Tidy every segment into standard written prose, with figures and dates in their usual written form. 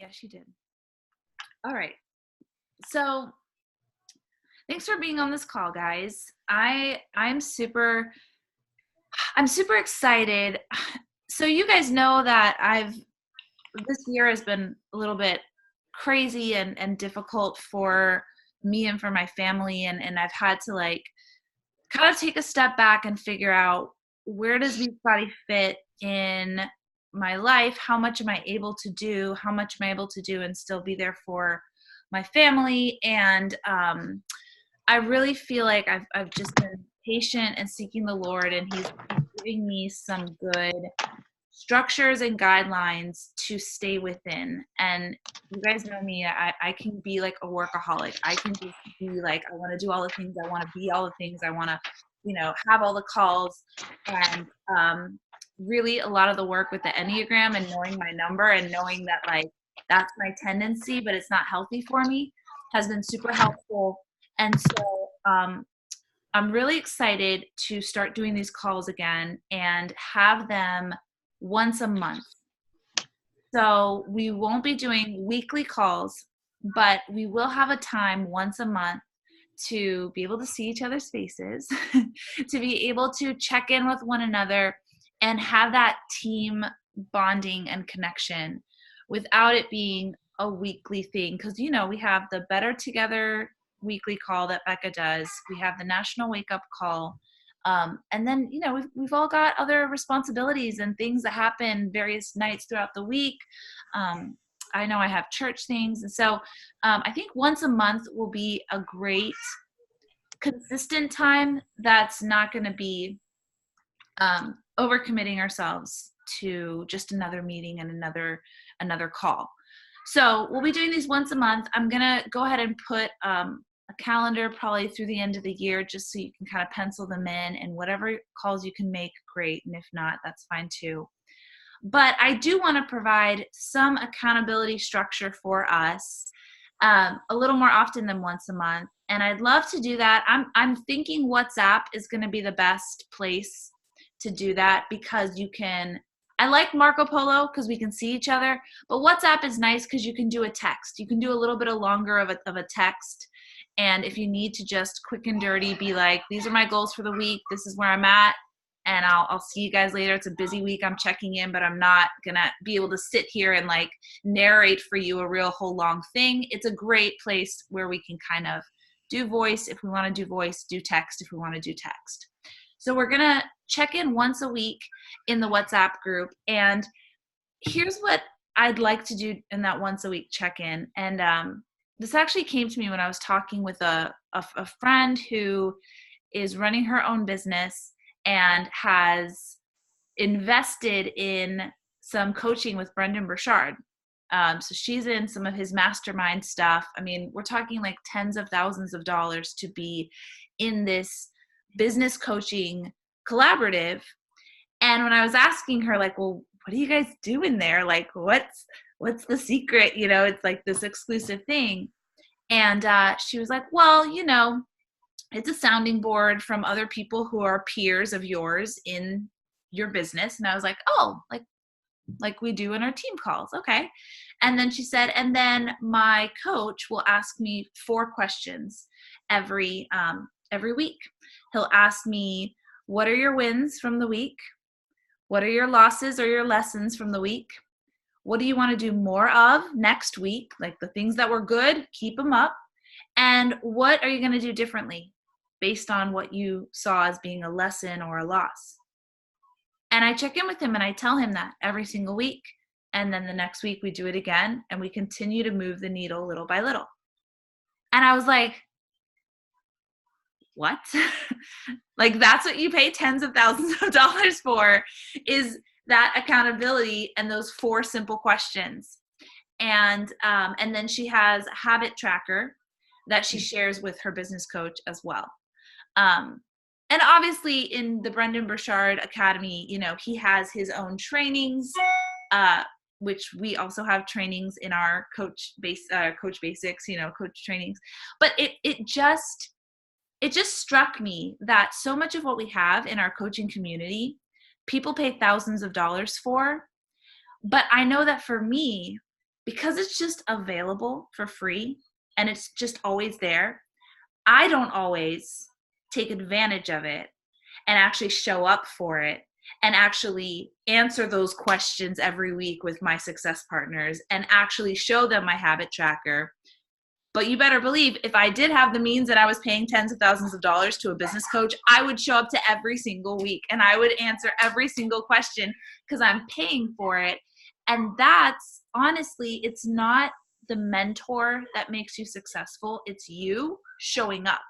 Yeah, she did. All right. So thanks for being on this call, guys. I'm super excited. So you guys know that this year has been a little bit crazy and difficult for me and for my family, and I've had to like kind of take a step back and figure out, where does Beachbody fit in my life? How much am I able to do? How much am I able to do and still be there for my family? And I really feel like I've just been patient and seeking the Lord, and He's giving me some good structures and guidelines to stay within. And you guys know me, I can be like a workaholic. I can just be like, I want to do all the things, I want to be all the things, I want to, have all the calls. And really a lot of the work with the Enneagram and knowing my number and knowing that like that's my tendency, but it's not healthy for me, has been super helpful. And so I'm really excited to start doing these calls again and have them once a month. So we won't be doing weekly calls, but we will have a time once a month to be able to see each other's faces, to be able to check in with one another and have that team bonding and connection without it being a weekly thing. Because, we have the Better Together weekly call that Becca does. We have the National Wake Up Call. And then, we've all got other responsibilities and things that happen various nights throughout the week. I know I have church things. And so I think once a month will be a great consistent time that's not going to be overcommitting ourselves to just another meeting and another call. So we'll be doing these once a month. I'm going to go ahead and put a calendar probably through the end of the year, just so you can kind of pencil them in, and whatever calls you can make, great. And if not, that's fine too. But I do want to provide some accountability structure for us a little more often than once a month. And I'd love to do that. I'm thinking WhatsApp is going to be the best place to do that, because I like Marco Polo because we can see each other, but WhatsApp is nice because you can do a text. You can do a little bit longer of a text. And if you need to just quick and dirty be like, these are my goals for the week, this is where I'm at, and I'll see you guys later. It's a busy week, I'm checking in, but I'm not gonna be able to sit here and like narrate for you a real whole long thing. It's a great place where we can kind of do voice if we want to do voice, do text if we want to do text. So we're gonna check in once a week in the WhatsApp group. And here's what I'd like to do in that once a week check-in. And this actually came to me when I was talking with a friend who is running her own business and has invested in some coaching with Brendon Burchard. So she's in some of his mastermind stuff. I mean, we're talking like tens of thousands of dollars to be in this business coaching collaborative. And when I was asking her, like, well, what do you guys do in there? Like, what's the secret? It's like this exclusive thing. And she was like, well, it's a sounding board from other people who are peers of yours in your business. And I was like, oh, like we do in our team calls. Okay. And then she said, and then my coach will ask me 4 questions every week. He'll ask me, what are your wins from the week? What are your losses or your lessons from the week? What do you want to do more of next week? Like the things that were good, keep them up. And what are you going to do differently based on what you saw as being a lesson or a loss? And I check in with him and I tell him that every single week. And then the next week we do it again, and we continue to move the needle little by little. And I was like, what? Like, that's what you pay tens of thousands of dollars for, is that accountability and those 4 simple questions. And then she has a habit tracker that she shares with her business coach as well. And obviously in the Brendon Burchard Academy, he has his own trainings, which we also have trainings in our coach basics, coach trainings. But it just struck me that so much of what we have in our coaching community, people pay thousands of dollars for. But I know that for me, because it's just available for free and it's just always there, I don't always take advantage of it and actually show up for it and actually answer those questions every week with my success partners and actually show them my habit tracker. But you better believe if I did have the means that I was paying tens of thousands of dollars to a business coach, I would show up to every single week and I would answer every single question because I'm paying for it. And that's honestly, it's not the mentor that makes you successful. It's you showing up.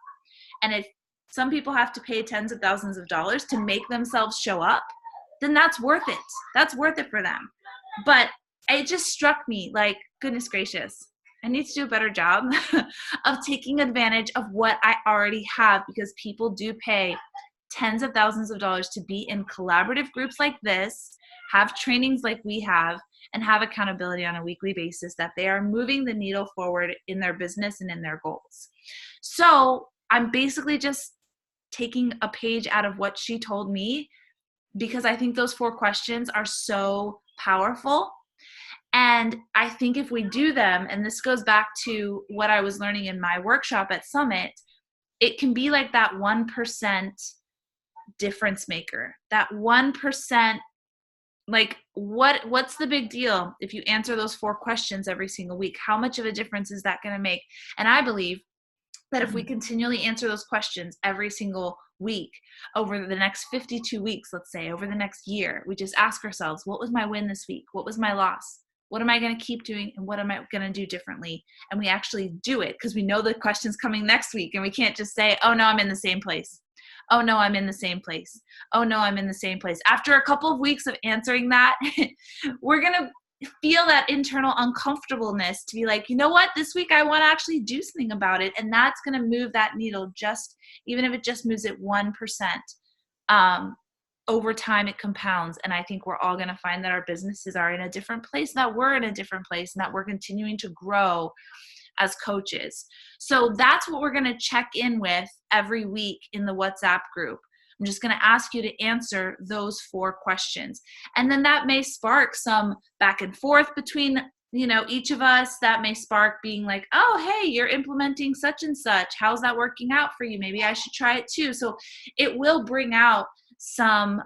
And if some people have to pay tens of thousands of dollars to make themselves show up, then that's worth it. That's worth it for them. But it just struck me like, goodness gracious, I need to do a better job of taking advantage of what I already have, because people do pay tens of thousands of dollars to be in collaborative groups like this, have trainings like we have, and have accountability on a weekly basis that they are moving the needle forward in their business and in their goals. So I'm basically just taking a page out of what she told me, because I think those 4 questions are so powerful. And I think if we do them, and this goes back to what I was learning in my workshop at Summit, it can be like that 1% difference maker. That 1%, like what's the big deal if you answer those 4 questions every single week? How much of a difference is that going to make? And I believe that if we continually answer those questions every single week over the next 52 weeks, let's say over the next year, we just ask ourselves, what was my win this week? What was my loss? What am I going to keep doing? And what am I going to do differently? And we actually do it because we know the question's coming next week. And we can't just say, oh no, I'm in the same place. Oh no, I'm in the same place. Oh no, I'm in the same place. After a couple of weeks of answering that, we're going to feel that internal uncomfortableness to be like, you know what, this week I want to actually do something about it. And that's going to move that needle, just even if it just moves it 1%. Over time it compounds. And I think we're all going to find that our businesses are in a different place, that we're in a different place, and that we're continuing to grow as coaches. So that's what we're going to check in with every week in the WhatsApp group. I'm just going to ask you to answer those 4 questions. And then that may spark some back and forth between, each of us. That may spark being like, oh, hey, you're implementing such and such. How's that working out for you? Maybe I should try it too. So it will bring out some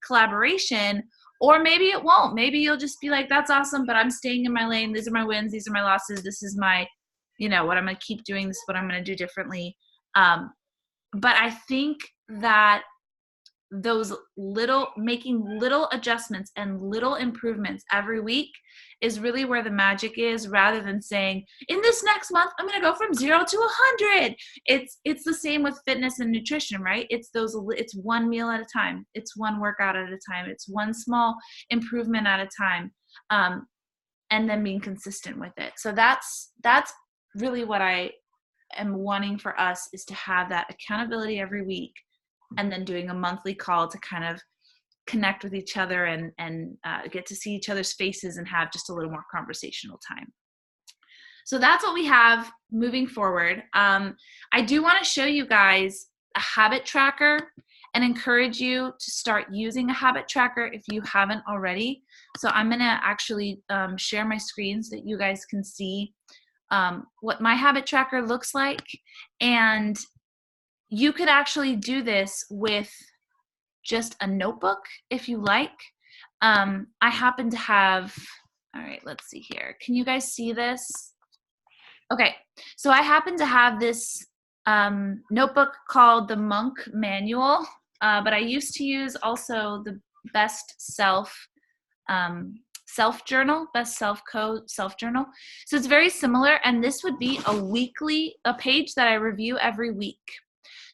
collaboration, or maybe it won't. Maybe you'll just be like, that's awesome, but I'm staying in my lane. These are my wins. These are my losses. This is my, what I'm going to keep doing. This is what I'm going to do differently. But I think that those making little adjustments and little improvements every week is really where the magic is, rather than saying, in this next month, I'm going to go from 0 to 100. It's the same with fitness and nutrition, right? It's one meal at a time. It's one workout at a time. It's one small improvement at a time. And then being consistent with it. So that's really what I am wanting for us, is to have that accountability every week, and then doing a monthly call to kind of connect with each other and get to see each other's faces and have just a little more conversational time. So that's what we have moving forward. I do want to show you guys a habit tracker and encourage you to start using a habit tracker if you haven't already. So I'm going to actually share my screen so that you guys can see what my habit tracker looks like. And you could actually do this with just a notebook if you like. I happen to have, all right, let's see here. Can you guys see this? Okay, so I happen to have this notebook called the Monk Manual, but I used to use also the Best Self journal, Best Self journal. So it's very similar, and this would be a page that I review every week.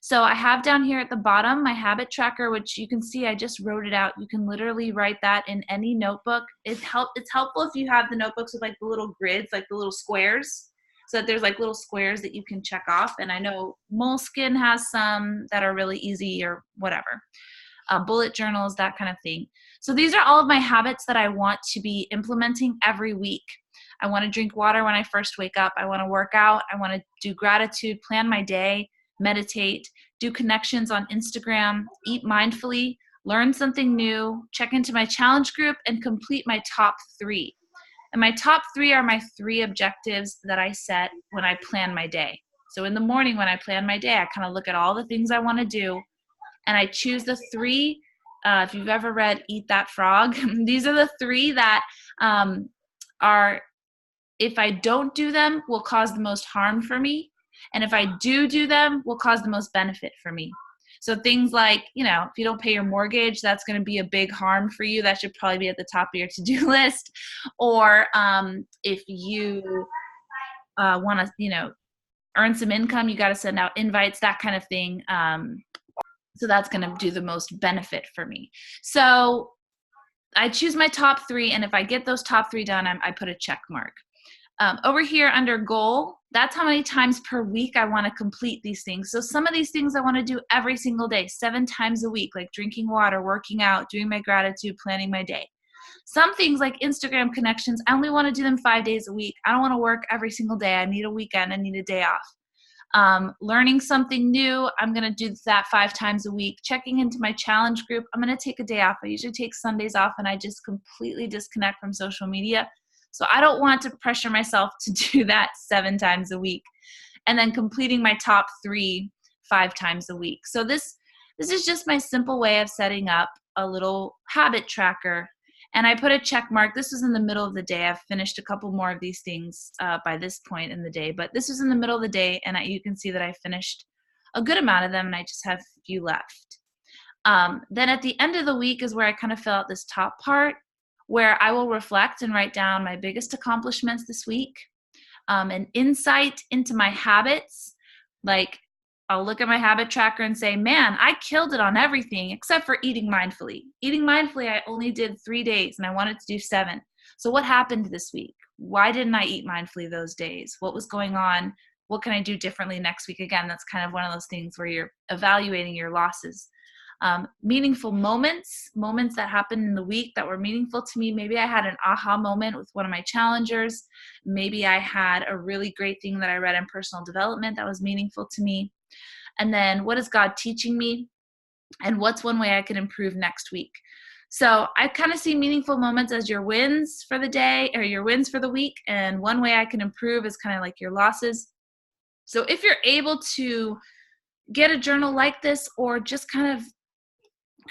So I have down here at the bottom my habit tracker, which you can see I just wrote it out. You can literally write that in any notebook. It's helpful if you have the notebooks with like the little grids, like the little squares, so that there's like little squares that you can check off. And I know Moleskine has some that are really easy, or whatever. Bullet journals, that kind of thing. So these are all of my habits that I want to be implementing every week. I want to drink water when I first wake up. I want to work out. I want to do gratitude, plan my day, meditate, do connections on Instagram, eat mindfully, learn something new, check into my challenge group, and complete my top 3. And my top 3 are my 3 objectives that I set when I plan my day. So in the morning when I plan my day, I kind of look at all the things I want to do, and I choose the 3. If you've ever read Eat That Frog, these are the 3 that are, if I don't do them, will cause the most harm for me. And if I do them, will cause the most benefit for me. So things like, if you don't pay your mortgage, that's going to be a big harm for you. That should probably be at the top of your to-do list. Or if you want to, earn some income, you got to send out invites, that kind of thing. So that's going to do the most benefit for me. So I choose my top 3, and if I get those top 3 done, I put a check mark. Over here under goal, that's how many times per week I want to complete these things. So some of these things I want to do every single day, 7 times a week, like drinking water, working out, doing my gratitude, planning my day. Some things like Instagram connections, I only want to do them 5 days a week. I don't want to work every single day. I need a weekend. I need a day off. Learning something new, I'm going to do that 5 times a week. Checking into my challenge group, I'm going to take a day off. I usually take Sundays off, and I just completely disconnect from social media. So I don't want to pressure myself to do that 7 times a week. And then completing my top 3 5 times a week. So this is just my simple way of setting up a little habit tracker. And I put a check mark. This was in the middle of the day. I've finished a couple more of these things by this point in the day. But this was in the middle of the day, and you can see that I finished a good amount of them, and I just have a few left. Then at the end of the week is where I kind of fill out this top part, where I will reflect and write down my biggest accomplishments this week, an insight into my habits. Like, I'll look at my habit tracker and say, man, I killed it on everything except for eating mindfully. Eating mindfully, I only did 3 days, and I wanted to do 7. So what happened this week? Why didn't I eat mindfully those days? What was going on? What can I do differently next week? Again, that's kind of one of those things where you're evaluating your losses. Meaningful moments that happened in the week that were meaningful to me. Maybe I had an aha moment with one of my challengers. Maybe I had a really great thing that I read in personal development that was meaningful to me. And then what is God teaching me? And what's one way I can improve next week? So I kind of see meaningful moments as your wins for the day or your wins for the week. And one way I can improve is kind of like your losses. So if you're able to get a journal like this, or just kind of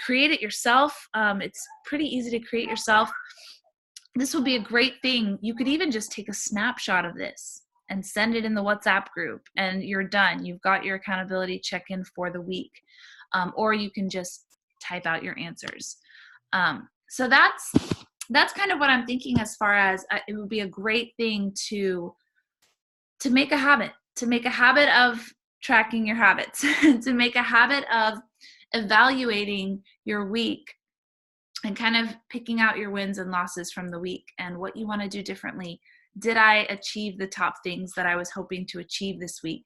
create it yourself, it's pretty easy to create yourself. This would be a great thing. You could even just take a snapshot of this and send it in the WhatsApp group, and you're done. You've got your accountability check-in for the week. Or you can just type out your answers. So that's kind of what I'm thinking, as far as it would be a great thing to make a habit of tracking your habits, to make a habit of evaluating your week and kind of picking out your wins and losses from the week and what you want to do differently. Did I achieve the top things that I was hoping to achieve this week?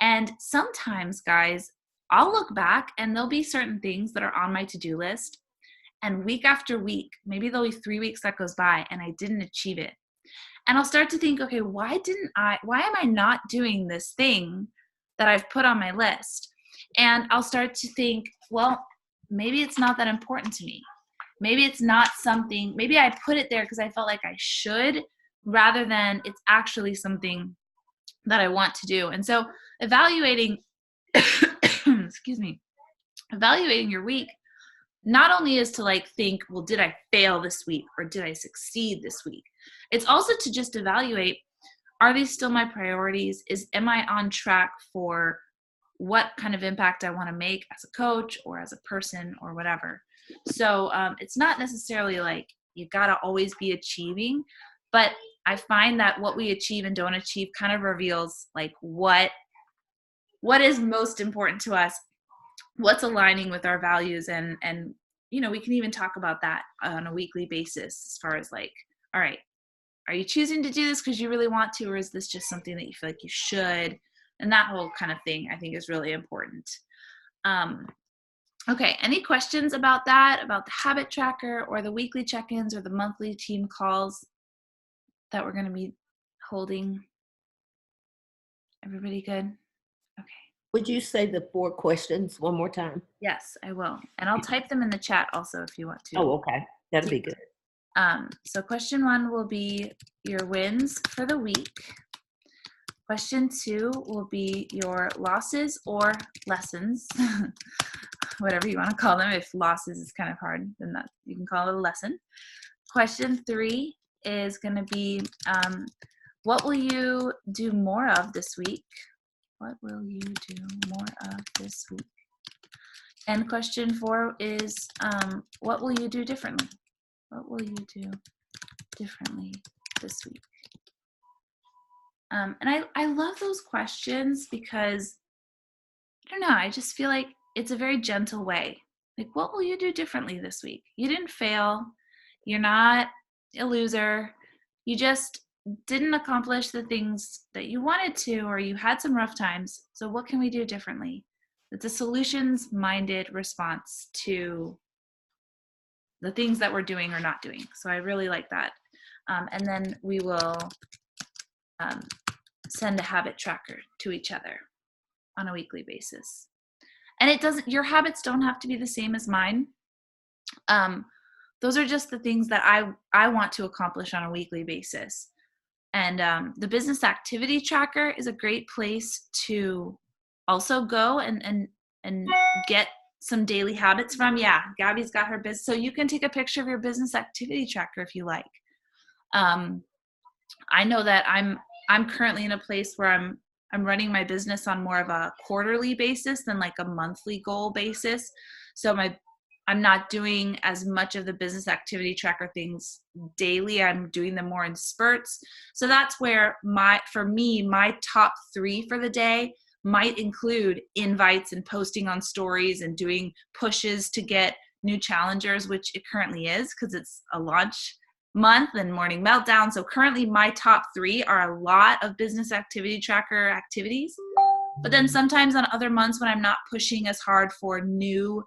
And sometimes, guys, I'll look back and there'll be certain things that are on my to-do list, and week after week, maybe there'll be 3 weeks that goes by and I didn't achieve it. And I'll start to think, okay, why am I not doing this thing that I've put on my list? And I'll start to think, well, maybe it's not that important to me. Maybe it's not something, maybe I put it there because I felt like I should, rather than it's actually something that I want to do. And so evaluating, evaluating your week not only is to think, well, did I fail this week or did I succeed this week? It's also to just evaluate, are these still my priorities? Am I on track for what kind of impact I want to make as a coach or as a person or whatever? So it's not necessarily you got to always be achieving, but I find that what we achieve and don't achieve kind of reveals what is most important to us, what's aligning with our values, and we can even talk about that on a weekly basis, as far as all right, are you choosing to do this because you really want to, or is this just something that you feel like you should? And that whole kind of thing, I think, is really important. Okay, any questions about that, about the habit tracker or the weekly check-ins or the monthly team calls that we're going to be holding? Everybody good? Okay. Would you say the 4 questions one more time? Yes, I will. And I'll type them in the chat also if you want to. Oh, okay. That'd be good. So question 1 will be your wins for the week. Question 2 will be your losses or lessons, whatever you want to call them. If losses is kind of hard, then that you can call it a lesson. Question 3 is going to be, what will you do more of this week? What will you do more of this week? And question 4 is, what will you do differently? What will you do differently this week? And I love those questions because, I don't know, I just feel like it's a very gentle way. Like, what will you do differently this week? You didn't fail. You're not a loser. You just didn't accomplish the things that you wanted to, or you had some rough times. So what can we do differently? It's a solutions-minded response to the things that we're doing or not doing. So I really like that. And then we will send a habit tracker to each other on a weekly basis. And it doesn't, your habits don't have to be the same as mine. Those are just the things that I want to accomplish on a weekly basis. And the business activity tracker is a great place to also go and get some daily habits from. Yeah, Gabby's got her business. So you can take a picture of your business activity tracker if you like. I know that I'm currently in a place where I'm running my business on more of a quarterly basis than like a monthly goal basis. So I'm not doing as much of the business activity tracker things daily. I'm doing them more in spurts. So that's where for me, my top 3 for the day might include invites and posting on stories and doing pushes to get new challengers, which it currently is because it's a launch month and morning meltdown. So currently my top 3 are a lot of business activity tracker activities. But then sometimes on other months when I'm not pushing as hard for new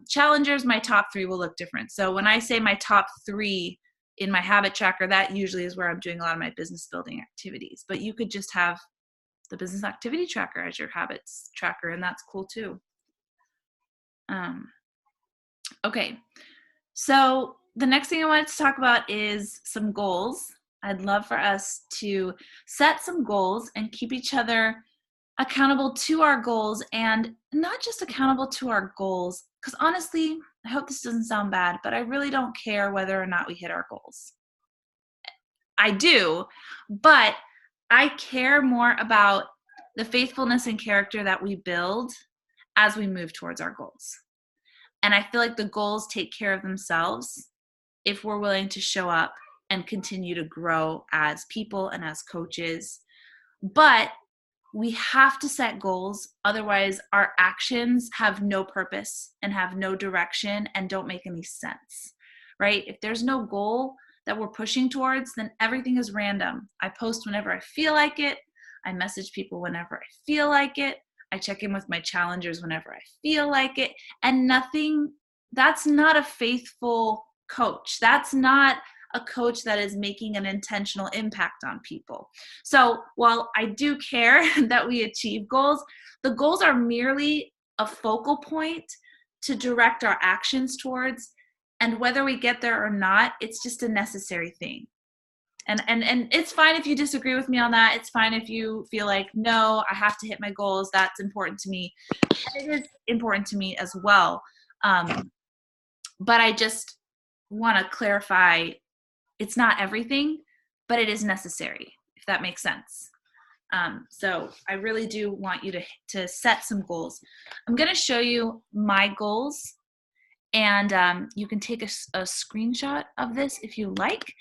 challengers, my top 3 will look different. So when I say my top 3 in my habit tracker, that usually is where I'm doing a lot of my business building activities. But you could just have the business activity tracker as your habits tracker, and that's cool too. Okay, so the next thing I wanted to talk about is some goals. I'd love for us to set some goals and keep each other accountable to our goals, and not just accountable to our goals, because honestly, I hope this doesn't sound bad, but I really don't care whether or not we hit our goals. I do, but I care more about the faithfulness and character that we build as we move towards our goals. And I feel like the goals take care of themselves if we're willing to show up and continue to grow as people and as coaches. But we have to set goals, otherwise our actions have no purpose and have no direction and don't make any sense, right? If there's no goal that we're pushing towards, then everything is random. I post whenever I feel like it. I message people whenever I feel like it. I check in with my challengers whenever I feel like it. And that's not a faithful coach. That's not a coach that is making an intentional impact on people. So while I do care that we achieve goals, the goals are merely a focal point to direct our actions towards. And whether we get there or not, it's just a necessary thing. And it's fine if you disagree with me on that. It's fine if you feel like, no, I have to hit my goals. That's important to me. And it is important to me as well. But I just want to clarify, it's not everything, but it is necessary, if that makes sense. So I really do want you to set some goals. I'm going to show you my goals, and you can take a screenshot of this if you like.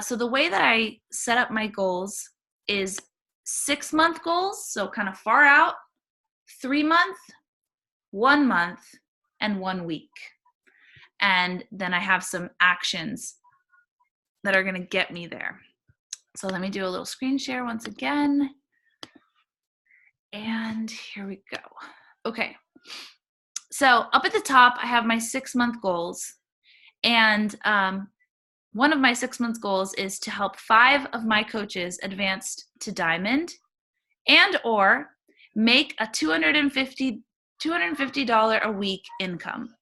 So the way that I set up my goals is 6-month goals, so kind of far out, 3-month, 1 month, and 1 week. And then I have some actions that are going to get me there. So let me do a little screen share once again. And here we go. Okay. So up at the top, I have my 6-month goals. And one of my 6-month goals is to help 5 of my coaches advance to diamond and or make a $250 a week income.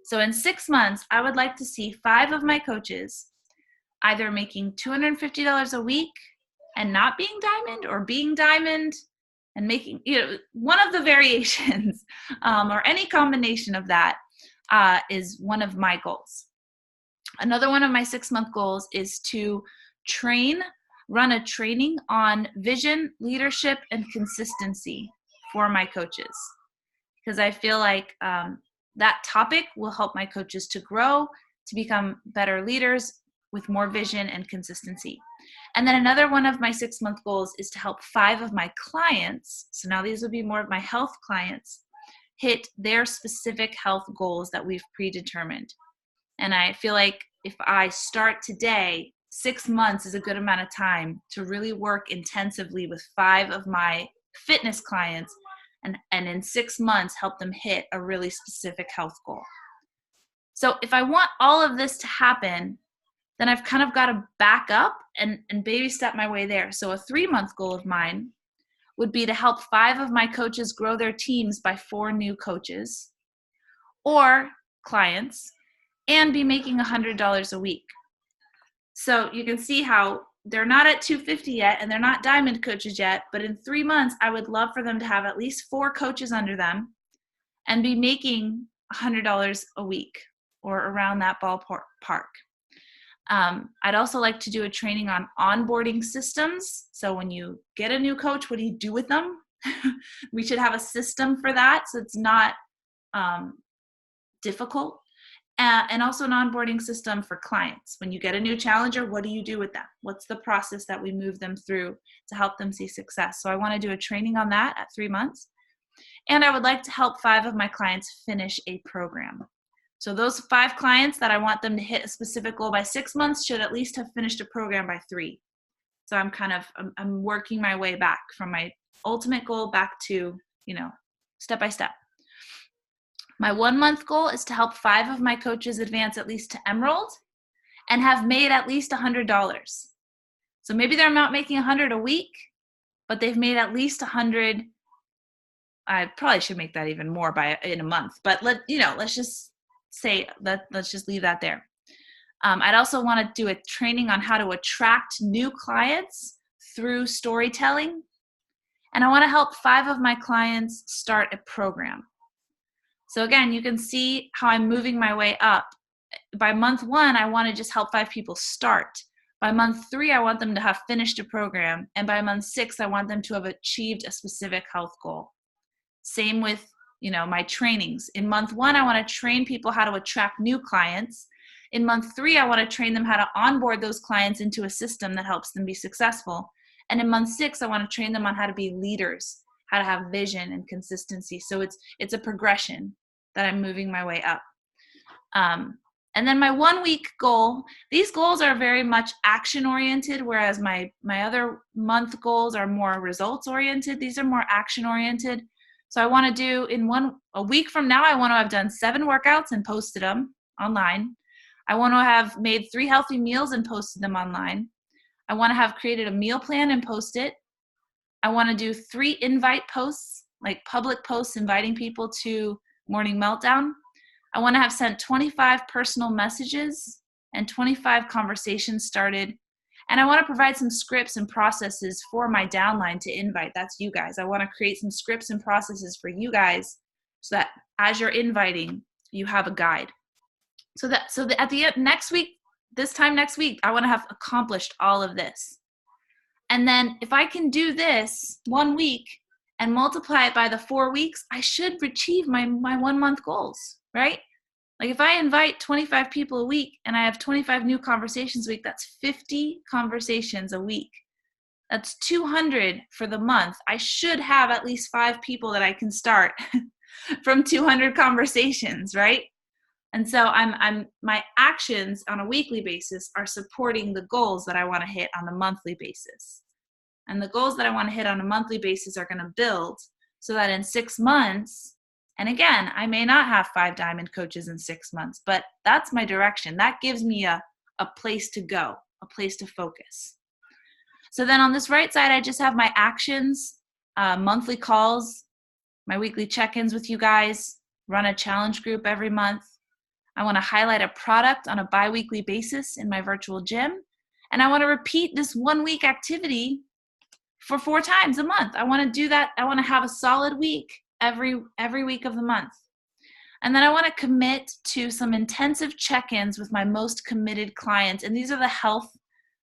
So in 6 months, I would like to see 5 of my coaches either making $250 a week and not being diamond, or being diamond and making, one of the variations, or any combination of that is one of my goals. Another one of my 6-month goals is to run a training on vision, leadership, and consistency for my coaches. Because I feel like that topic will help my coaches to grow, to become better leaders with more vision and consistency. And then another one of my 6-month goals is to help 5 of my clients, so now these will be more of my health clients, hit their specific health goals that we've predetermined. And I feel like if I start today, 6 months is a good amount of time to really work intensively with 5 of my fitness clients, and in 6 months help them hit a really specific health goal. So if I want all of this to happen, then I've kind of got to back up and baby step my way there. So a 3-month goal of mine would be to help 5 of my coaches grow their teams by 4 new coaches or clients and be making $100 a week. So you can see how they're not at $250 yet and they're not diamond coaches yet, but in 3 months, I would love for them to have at least 4 coaches under them and be making $100 a week or around that ballpark. I'd also like to do a training on onboarding systems. So when you get a new coach, what do you do with them? We should have a system for that so it's not difficult. And also an onboarding system for clients. When you get a new challenger, what do you do with them? What's the process that we move them through to help them see success? So I want to do a training on that at 3 months. And I would like to help 5 of my clients finish a program. So those 5 clients that I want them to hit a specific goal by 6 months should at least have finished a program by 3. So I'm working my way back from my ultimate goal back to, step by step. My 1-month goal is to help 5 of my coaches advance at least to Emerald and have made at least $100. So maybe they're not making $100 a week, but they've made at least $100. I probably should make that even more in a month, but let's just say that, let's just leave that there. I'd also want to do a training on how to attract new clients through storytelling. And I want to help 5 of my clients start a program. So again, you can see how I'm moving my way up. By month 1, I want to just help 5 people start. By month 3, I want them to have finished a program. And by month 6, I want them to have achieved a specific health goal. Same with, my trainings. In month 1, I want to train people how to attract new clients. In month 3, I want to train them how to onboard those clients into a system that helps them be successful. And in month 6, I want to train them on how to be leaders, how to have vision and consistency. So it's a progression that I'm moving my way up. And then my 1-week goal, these goals are very much action oriented, whereas my other month goals are more results oriented. These are more action oriented. So I want to do a week from now, I want to have done 7 workouts and posted them online. I want to have made 3 healthy meals and posted them online. I want to have created a meal plan and post it. I want to do 3 invite posts, like public posts inviting people to Morning Meltdown. I want to have sent 25 personal messages and 25 conversations started. And I want to provide some scripts and processes for my downline to invite. That's you guys. I want to create some scripts and processes for you guys so that as you're inviting, you have a guide. So at the end next week, this time next week, I want to have accomplished all of this. And then if I can do this 1 week and multiply it by the 4 weeks, I should achieve my 1-month goals, right? Like if I invite 25 people a week and I have 25 new conversations a week, that's 50 conversations a week. That's 200 for the month. I should have at least 5 people that I can start from 200 conversations, right? And so my actions on a weekly basis are supporting the goals that I want to hit on a monthly basis. And the goals that I want to hit on a monthly basis are going to build so that in 6 months, and again, I may not have 5 diamond coaches in 6 months, but that's my direction. That gives me a place to go, a place to focus. So then on this right side, I just have my actions, monthly calls, my weekly check-ins with you guys, run a challenge group every month, I want to highlight a product on a bi-weekly basis in my virtual gym. And I want to repeat this 1 week activity for 4 times a month. I want to do that. I want to have a solid week every week of the month. And then I want to commit to some intensive check-ins with my most committed clients. And these are the health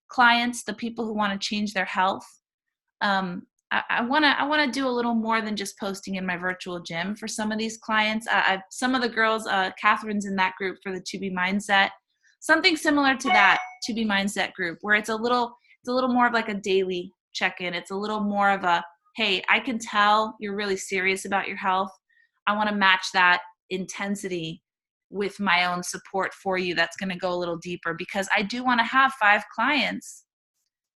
clients, the people who want to change their health. I want to do a little more than just posting in my virtual gym for some of these clients. Some of the girls, Catherine's in that group for the To Be Mindset. Something similar to that To Be Mindset group, where it's a little more of like a daily check-in. It's a little more of a, hey, I can tell you're really serious about your health. I want to match that intensity with my own support for you. That's going to go a little deeper, because I do want to have 5 clients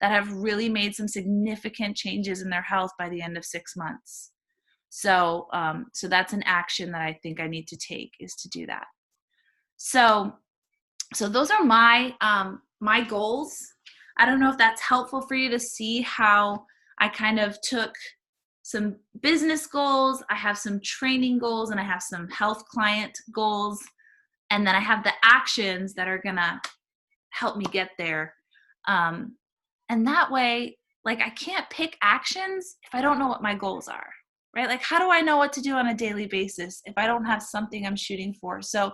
that have really made some significant changes in their health by the end of 6 months. So that's an action that I think I need to take, is to do that. So those are my goals. I don't know if that's helpful for you to see how I kind of took some business goals, I have some training goals, and I have some health client goals. And then I have the actions that are gonna help me get there. And that way, like, I can't pick actions if I don't know what my goals are, right? Like, how do I know what to do on a daily basis if I don't have something I'm shooting for? So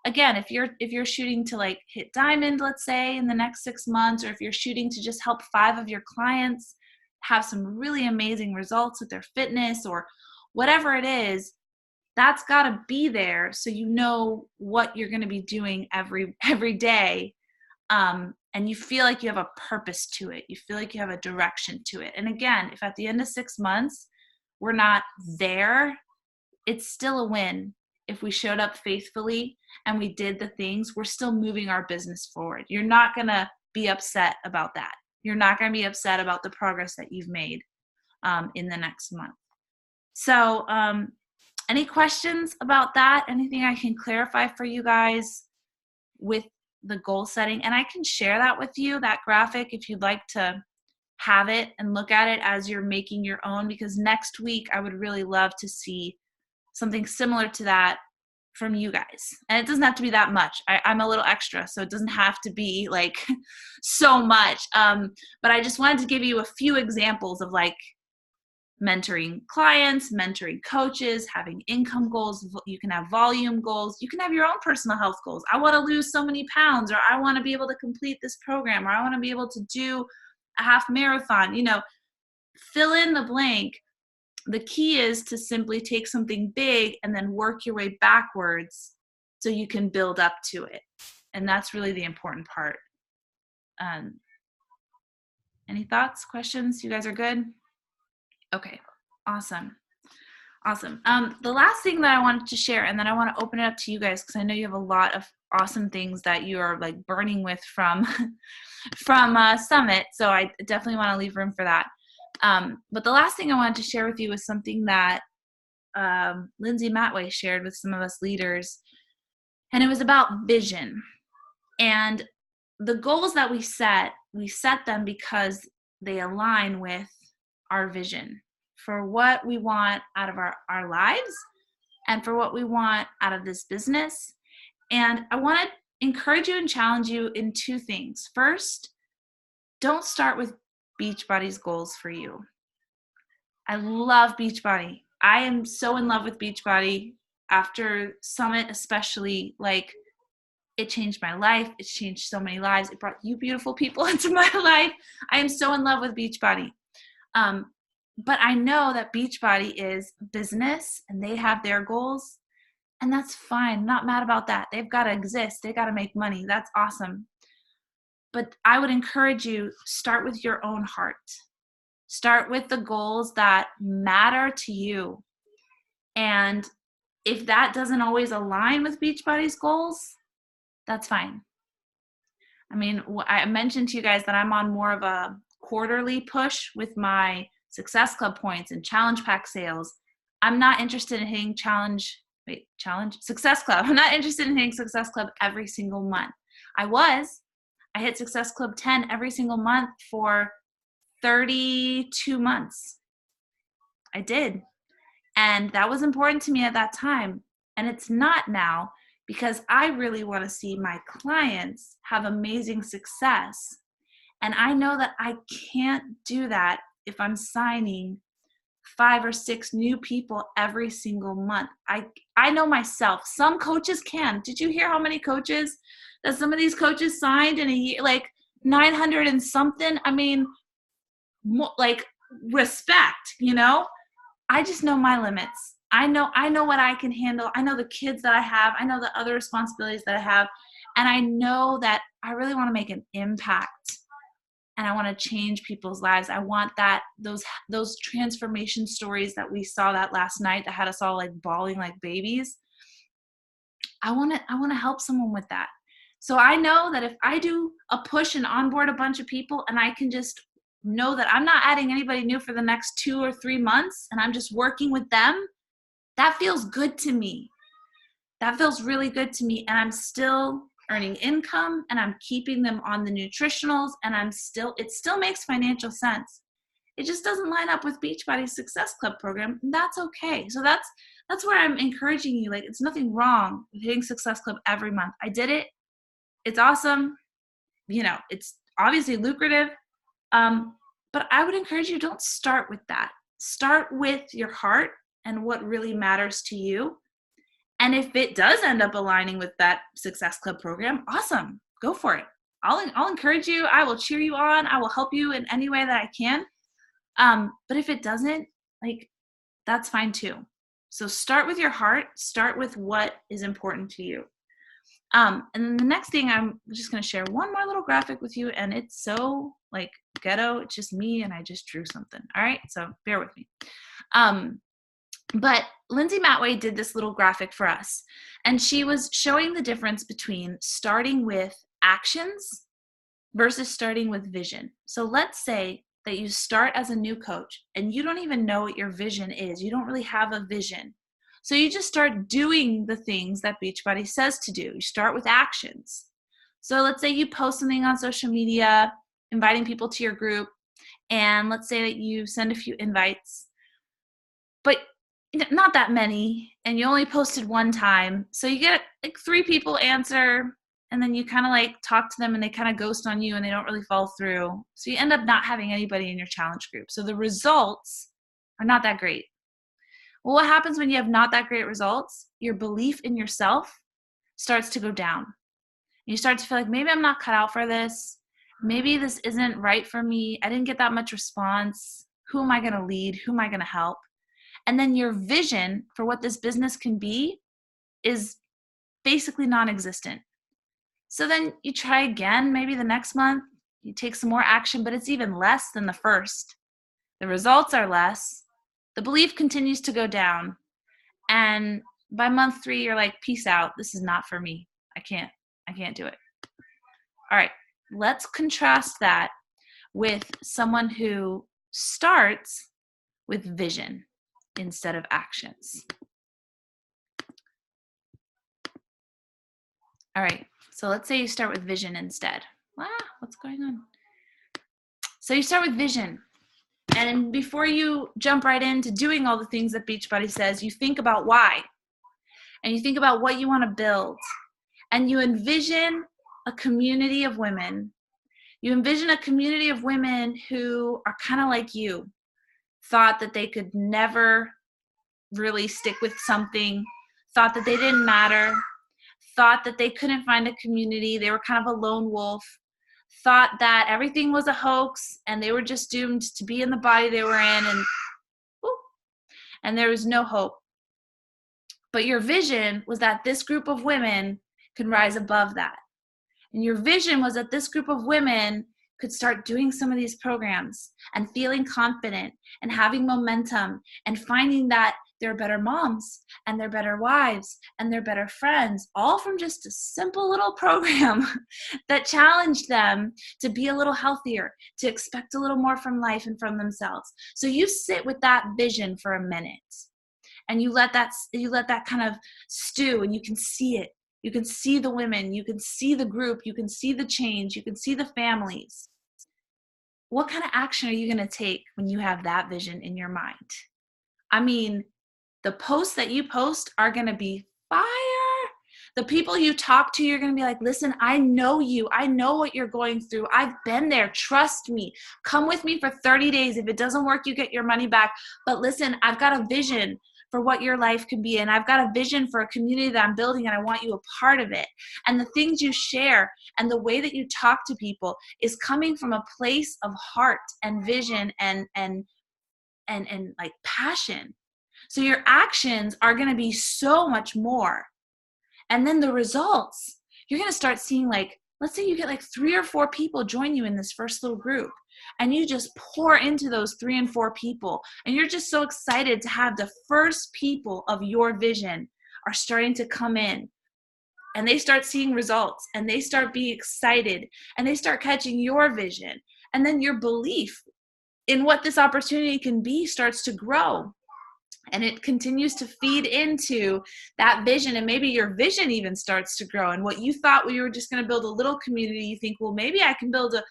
again, if you're shooting to like hit diamond, let's say, in the next 6 months, or if you're shooting to just help 5 of your clients have some really amazing results with their fitness or whatever it is, that's got to be there so you know what you're going to be doing every day. And you feel like you have a purpose to it. You feel like you have a direction to it. And again, if at the end of 6 months we're not there, it's still a win. If we showed up faithfully and we did the things, we're still moving our business forward. You're not going to be upset about that. You're not going to be upset about the progress that you've made in the next month. So any questions about that? Anything I can clarify for you guys with the goal setting? And I can share that with you, that graphic, if you'd like to have it and look at it as you're making your own, because next week I would really love to see something similar to that from you guys. And it doesn't have to be that much. I'm a little extra, so it doesn't have to be like so much. But I just wanted to give you a few examples of like mentoring clients, mentoring coaches, having income goals. You can have volume goals. You can have your own personal health goals. I want to lose so many pounds, or I want to be able to complete this program, or I want to be able to do a half marathon. Fill in the blank. The key is to simply take something big and then work your way backwards so you can build up to it. And that's really the important part. Any thoughts, questions? You guys are good? Okay, awesome. The last thing that I wanted to share, and then I want to open it up to you guys, because I know you have a lot of awesome things that you are like burning with from Summit. So I definitely want to leave room for that. But the last thing I wanted to share with you was something that Lindsay Matway shared with some of us leaders, and it was about vision. And the goals that we set them because they align with our vision for what we want out of our lives and for what we want out of this business. And I want to encourage you and challenge you in 2 things. First, don't start with Beachbody's goals for you. I love Beachbody. I am so in love with Beachbody after Summit, especially. Like, it changed my life. It's changed so many lives. It brought you beautiful people into my life. I am so in love with Beachbody. But I know that Beachbody is business and they have their goals, and that's fine. I'm not mad about that. They've got to exist. They got to make money. That's awesome. But I would encourage you, start with your own heart. Start with the goals that matter to you. And if that doesn't always align with Beachbody's goals, that's fine. I mean, I mentioned to you guys that I'm on more of a quarterly push with my Success Club points and challenge pack sales. I'm not interested in hitting Success Club. I'm not interested in hitting Success Club every single month. I hit Success Club 10 every single month for 32 months. I did. And that was important to me at that time. And it's not now, because I really want to see my clients have amazing success. And I know that I can't do that if I'm signing 5 or 6 new people every single month. I know myself. Some coaches can. Did you hear how many coaches that some of these coaches signed in a year? Like 900 and something. I mean, like respect, you know? I just know my limits. I know what I can handle. I know the kids that I have. I know the other responsibilities that I have. And I know that I really want to make an impact and I want to change people's lives. I want that those transformation stories that we saw that last night that had us all like bawling like babies. I want to help someone with that. So I know that if I do a push and onboard a bunch of people and I can just know that I'm not adding anybody new for the next 2 or 3 months and I'm just working with them, that feels good to me. That feels really good to me. And I'm still earning income and I'm keeping them on the nutritionals and it still makes financial sense. It just doesn't line up with Beachbody Success Club program. And that's okay. So that's where I'm encouraging you. Like, it's nothing wrong with hitting Success Club every month. I did it. It's awesome. You know, it's obviously lucrative. But I would encourage you, don't start with that. Start with your heart and what really matters to you. And if it does end up aligning with that Success Club program, awesome. Go for it. I'll encourage you. I will cheer you on. I will help you in any way that I can. But if it doesn't, like, that's fine too. So start with your heart. Start with what is important to you. And then the next thing, I'm just going to share one more little graphic with you. And it's so like ghetto. It's just me and I just drew something. All right. So bear with me. But Lindsay Matway did this little graphic for us, and she was showing the difference between starting with actions versus starting with vision. So let's say that you start as a new coach and you don't even know what your vision is. You don't really have a vision. So you just start doing the things that Beachbody says to do. You start with actions. So let's say you post something on social media, inviting people to your group, and let's say that you send a few invites, but not that many, and you only posted one time. So you get like 3 people answer, and then you kind of like talk to them and they kind of ghost on you and they don't really follow through. So you end up not having anybody in your challenge group. So the results are not that great. Well, what happens when you have not that great results? Your belief in yourself starts to go down. You start to feel like, maybe I'm not cut out for this. Maybe this isn't right for me. I didn't get that much response. Who am I going to lead? Who am I going to help? And then your vision for what this business can be is basically non-existent. So then you try again, maybe the next month, you take some more action, but it's even less than the first. The results are less. The belief continues to go down. And by month 3, you're like, peace out. This is not for me. I can't do it. All right, let's contrast that with someone who starts with vision instead of actions. All right, so let's say you start with vision instead. What's going on? So you start with vision. And before you jump right into doing all the things that Beachbody says, you think about why. And you think about what you want to build. And you envision a community of women. You envision a community of women who are kind of like you, thought that they could never really stick with something, thought that they didn't matter, thought that they couldn't find a community, they were kind of a lone wolf, thought that everything was a hoax and they were just doomed to be in the body they were in, and there was no hope. But your vision was that this group of women could rise above that. And your vision was that this group of women could start doing some of these programs and feeling confident and having momentum and finding that they're better moms and they're better wives and they're better friends, all from just a simple little program that challenged them to be a little healthier, to expect a little more from life and from themselves. So you sit with that vision for a minute and you let that kind of stew, and you can see it. You can see the women, you can see the group, you can see the change, you can see the families. What kind of action are you going to take when you have that vision in your mind? I mean, the posts that you post are going to be fire. The people you talk to, you're going to be like, listen, I know you. I know what you're going through. I've been there. Trust me. Come with me for 30 days. If it doesn't work, you get your money back. But listen, I've got a vision for what your life can be. And I've got a vision for a community that I'm building, and I want you a part of it. And the things you share and the way that you talk to people is coming from a place of heart and vision and like passion. So your actions are going to be so much more. And then the results, you're going to start seeing, like, let's say you get like 3 or 4 people join you in this first little group, and you just pour into those 3 and 4 people. And you're just so excited to have the first people of your vision are starting to come in, and they start seeing results, and they start being excited, and they start catching your vision. And then your belief in what this opportunity can be starts to grow. And it continues to feed into that vision. And maybe your vision even starts to grow. And what you thought you were just going to build a little community, you think, well, maybe I can build a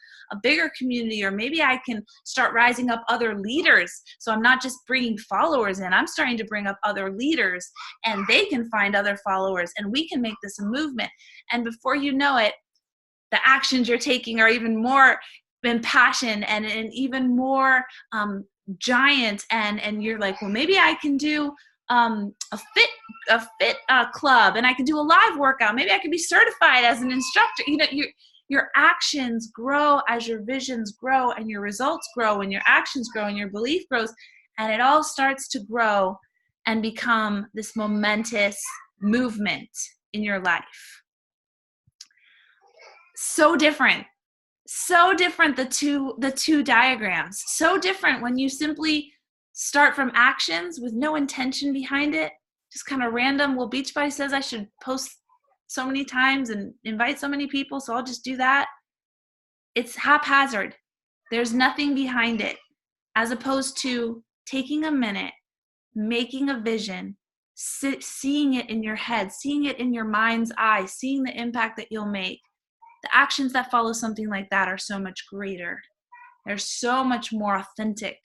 bigger community, or maybe I can start rising up other leaders. So I'm not just bringing followers in, I'm starting to bring up other leaders, and they can find other followers, and we can make this a movement. And before you know it, the actions you're taking are even more in passion and even more giant, and you're like, well, maybe I can do a fit club, and I can do a live workout. Maybe I can be certified as an instructor. You know, your actions grow as your visions grow, and your results grow, and your actions grow, and your belief grows, and it all starts to grow and become this momentous movement in your life. So different the two diagrams. So different when you simply start from actions with no intention behind it, just kind of random. Well, Beachbody says I should post so many times and invite so many people, so I'll just do that. It's haphazard. There's nothing behind it, as opposed to taking a minute, making a vision, seeing it in your head, seeing it in your mind's eye, seeing the impact that you'll make. The actions that follow something like that are so much greater. They're so much more authentic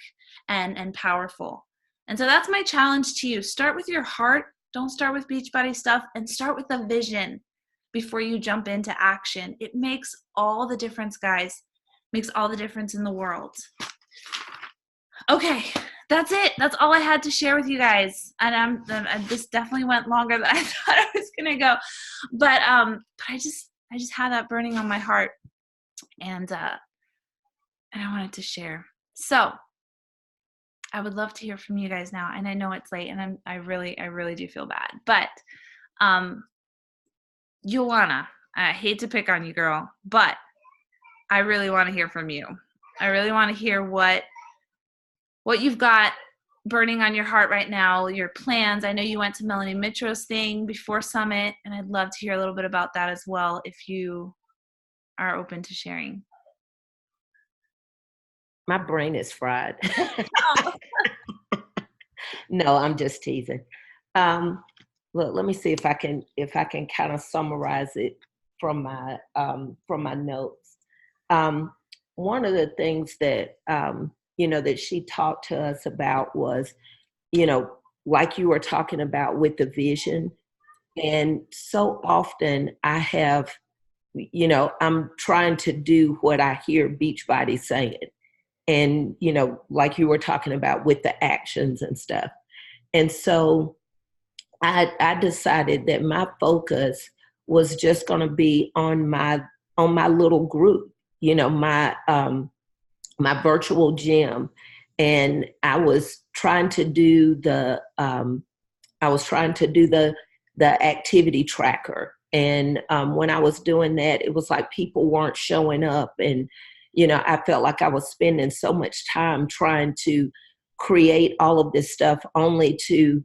and powerful. And so that's my challenge to you. Start with your heart. Don't start with Beachbody stuff, and start with a vision before you jump into action. It makes all the difference, guys. Makes all the difference in the world. Okay, that's it. That's all I had to share with you guys. And this definitely went longer than I thought I was gonna go. But I just had that burning on my heart, and I wanted to share. So I would love to hear from you guys now. And I know it's late, and I really do feel bad. But Joanna, I hate to pick on you, girl, but I really want to hear from you. I really want to hear what you've got burning on your heart right now, your plans. I know you went to Melanie Mitro's thing before Summit, and I'd love to hear a little bit about that as well, if you are open to sharing. My brain is fried. No, I'm just teasing. Look, let me see if I can kind of summarize it from my notes. One of the things that that she talked to us about was, like you were talking about with the vision. And so often I have, I'm trying to do what I hear Beachbody saying. And, like you were talking about with the actions and stuff. And so I decided that my focus was just going to be on my little group, my virtual gym. And I was trying to do the activity tracker. And when I was doing that, it was like people weren't showing up. And, I felt like I was spending so much time trying to create all of this stuff only to,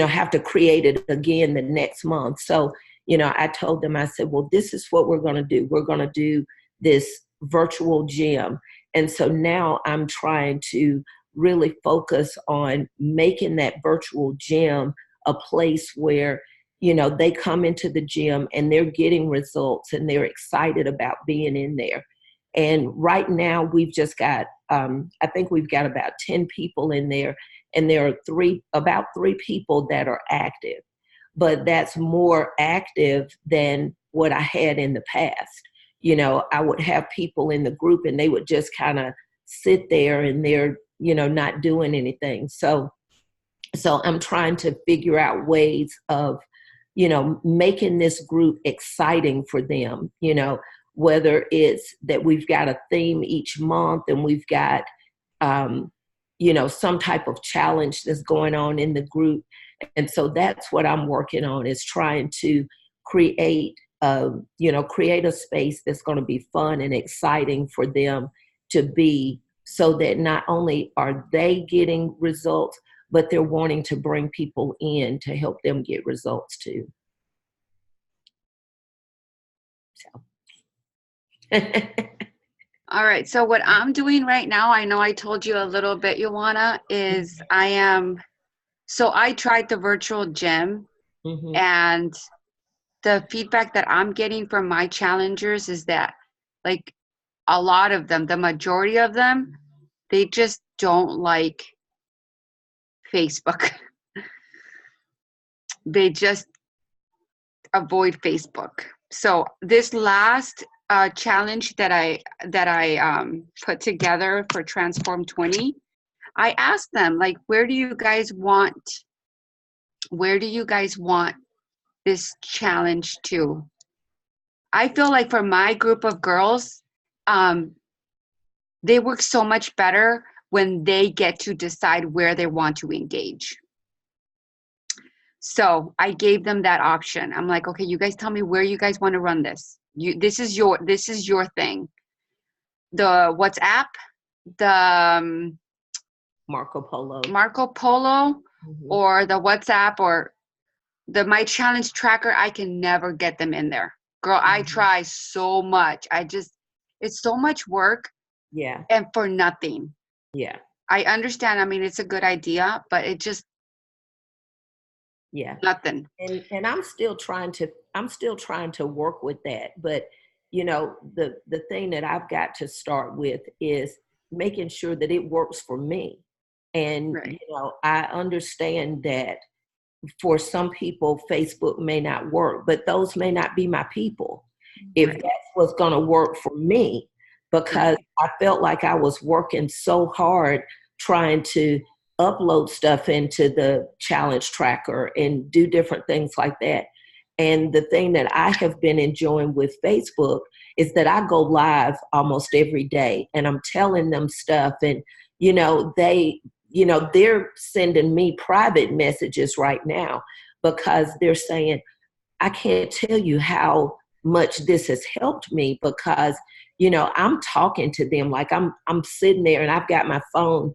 have to create it again the next month. So, I told them, I said, well, this is what we're going to do. We're going to do this virtual gym. And so now I'm trying to really focus on making that virtual gym a place where, they come into the gym and they're getting results and they're excited about being in there. And right now we've just got, I think we've got about 10 people in there, and there are about three people that are active. but that's more active than what I had in the past. You know, I would have people in the group and they would just kind of sit there and they're, you know, not doing anything. So I'm trying to figure out ways of, you know, making this group exciting for them, you know, whether it's that we've got a theme each month and we've got, you know, some type of challenge that's going on in the group. And so that's what I'm working on, is trying to create, you know, create a space that's going to be fun and exciting for them to be, so that not only are they getting results, but they're wanting to bring people in to help them get results too. So. All right. So what I'm doing right now, I know I told you a little bit, Ioana, is I tried the virtual gym, Mm-hmm. and the feedback that I'm getting from my challengers is that, like, a lot of them, the majority of them, they just don't like Facebook. They just avoid Facebook. So this last challenge that I put together for Transform 20, I asked them, like, where do you guys want this challenge to? I feel like for my group of girls, they work so much better when they get to decide where they want to engage. So I gave them that option. I'm like, okay, you guys tell me where you guys want to run this. This is your thing. The WhatsApp, the Marco Polo. Mm-hmm. Or the WhatsApp, or the My Challenge tracker. I can never get them in there. Girl, mm-hmm. I try so much. It's so much work. Yeah. And for nothing. Yeah. I understand. I mean, it's a good idea, but it just, yeah, nothing. And I'm still trying to work with that. But, you know, the thing that I've got to start with is making sure that it works for me. And, right. You know, I understand that for some people, Facebook may not work, but those may not be my people. If right. That's what's going to work for me, because right. I felt like I was working so hard trying to upload stuff into the challenge tracker and do different things like that. And the thing that I have been enjoying with Facebook is that I go live almost every day and I'm telling them stuff, and, you know, they're sending me private messages right now because they're saying, I can't tell you how much this has helped me, because, you know, I'm talking to them like I'm sitting there and I've got my phone,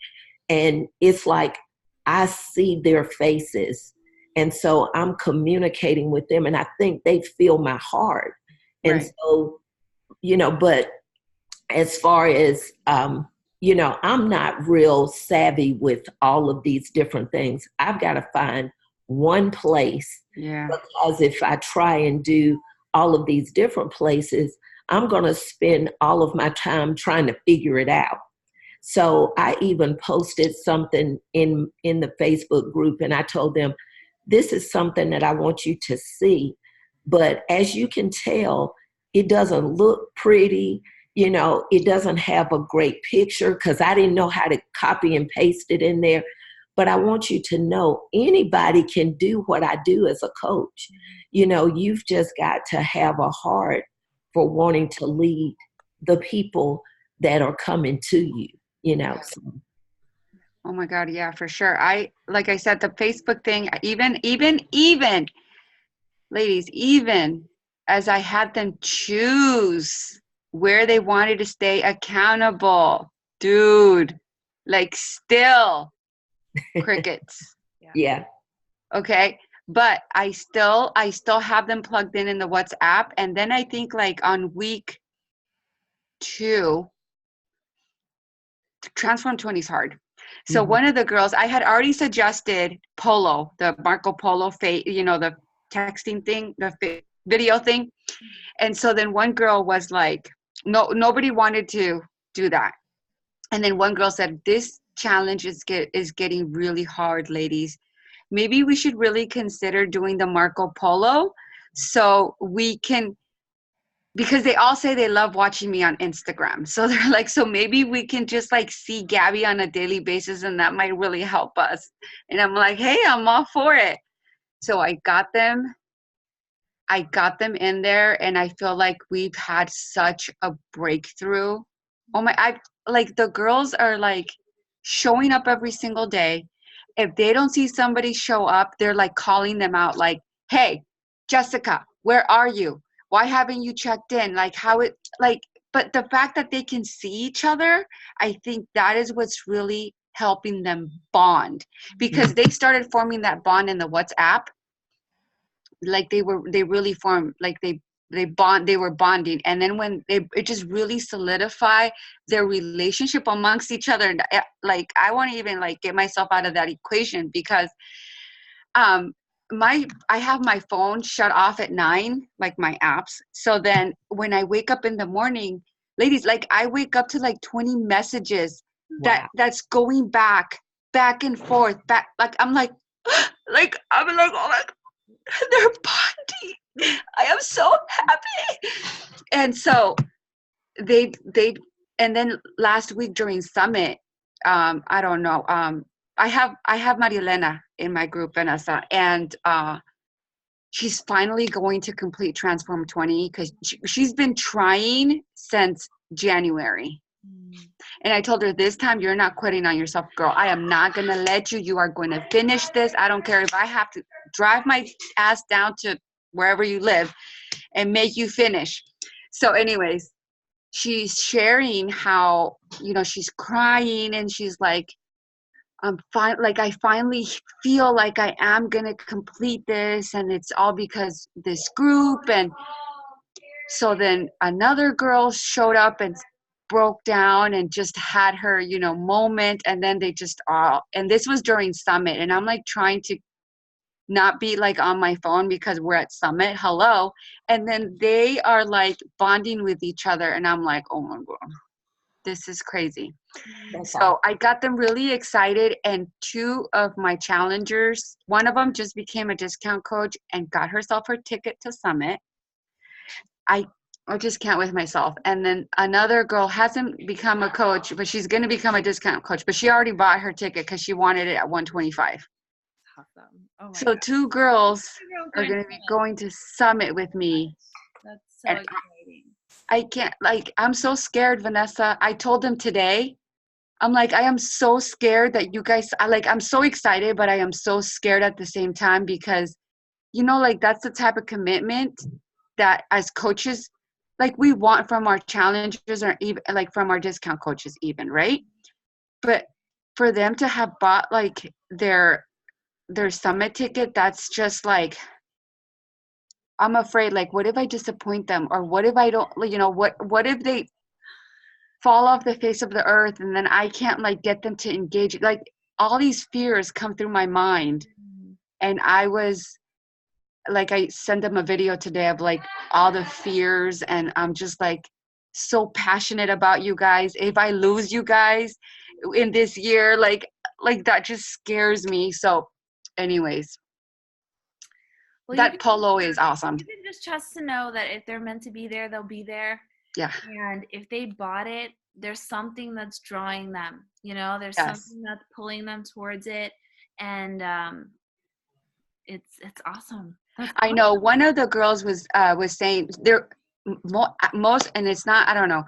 and it's like I see their faces. And so I'm communicating with them, and I think they feel my heart. And right. So, you know, but as far as, you know, I'm not real savvy with all of these different things. I've got to find one place. Yeah. Because if I try and do all of these different places, I'm going to spend all of my time trying to figure it out. So I even posted something in the Facebook group, and I told them, this is something that I want you to see. But as you can tell, it doesn't look pretty. You know, it doesn't have a great picture because I didn't know how to copy and paste it in there. But I want you to know anybody can do what I do as a coach. You know, you've just got to have a heart for wanting to lead the people that are coming to you, you know. So. Oh my God, yeah, for sure. Like I said, the Facebook thing, even ladies, even as I had them choose where they wanted to stay accountable, dude, like still crickets. Yeah. Okay. But I still have them plugged in the WhatsApp. And then I think like on week 2, Transform 20 is hard. So one of the girls, I had already suggested Polo, the Marco Polo, you know, the texting thing, the video thing. And so then one girl was like, no, nobody wanted to do that. And then one girl said, this challenge is getting really hard, ladies. maybe we should really consider doing the Marco Polo so we can, because they all say they love watching me on Instagram. So they're like, so maybe we can just like see Gabby on a daily basis and that might really help us. And I'm like, hey, I'm all for it. So I got them in there, and I feel like we've had such a breakthrough. Oh my, I like the girls are like showing up every single day. If they don't see somebody show up, they're like calling them out like, hey, Jessica, where are you? Why haven't you checked in? Like how it like, but the fact that they can see each other, I think that is what's really helping them bond, because they started forming that bond in the WhatsApp. Like they really formed, like they were bonding, and then when it just really solidify their relationship amongst each other. And like I want to even like get myself out of that equation, because I have my phone shut off at 9, like my apps. So then when I wake up in the morning, ladies, like I wake up to like 20 messages that's going back and forth, back, like I'm like like I'm like, oh my, they're bonding. I am so happy. And so they and then last week during summit, I don't know, I have Marielena in my group, Vanessa, and she's finally going to complete Transform 20, because she's been trying since January. And I told her, this time you're not quitting on yourself, girl. I am not going to let you. You are going to finish this. I don't care if I have to drive my ass down to wherever you live and make you finish. So anyways, she's sharing how, you know, she's crying and she's like, I'm fine. Like, I finally feel like I am going to complete this, and it's all because this group. And so then another girl showed up and broke down and just had her, you know, moment. And then they just all, and this was during summit, and I'm like trying to not be like on my phone because we're at summit. Hello. And then they are like bonding with each other, and I'm like, oh my God, this is crazy. So I got them really excited, and 2 of my challengers, one of them just became a discount coach and got herself her ticket to summit. I just can't with myself. And then another girl hasn't become a coach, but she's going to become a discount coach, but she already bought her ticket because she wanted it at 125. Awesome. Oh my So God. 2 girls are going to be going to summit with me. That's so exciting. I can't, like, I'm so scared, Vanessa. I told them today, I'm like, I am so scared that you guys, I'm so excited, but I am so scared at the same time, because, you know, like, that's the type of commitment that as coaches, like, we want from our challengers, or even like from our discount coaches even, right? But for them to have bought like their summit ticket, that's just like, I'm afraid, like, what if I disappoint them? Or what if I don't, you know, what if they fall off the face of the earth and then I can't like get them to engage? Like, all these fears come through my mind. And I was like, I sent them a video today of like all the fears, and I'm just like so passionate about you guys. If I lose you guys in this year, like that just scares me. So anyways, Well, that polo is awesome. You can just trust to know that if they're meant to be there, they'll be there. Yeah. And if they bought it, there's something that's drawing them, you know, there's Yes. something that's pulling them towards it. And it's awesome. I know one of the girls was saying there most, and it's not, I don't know,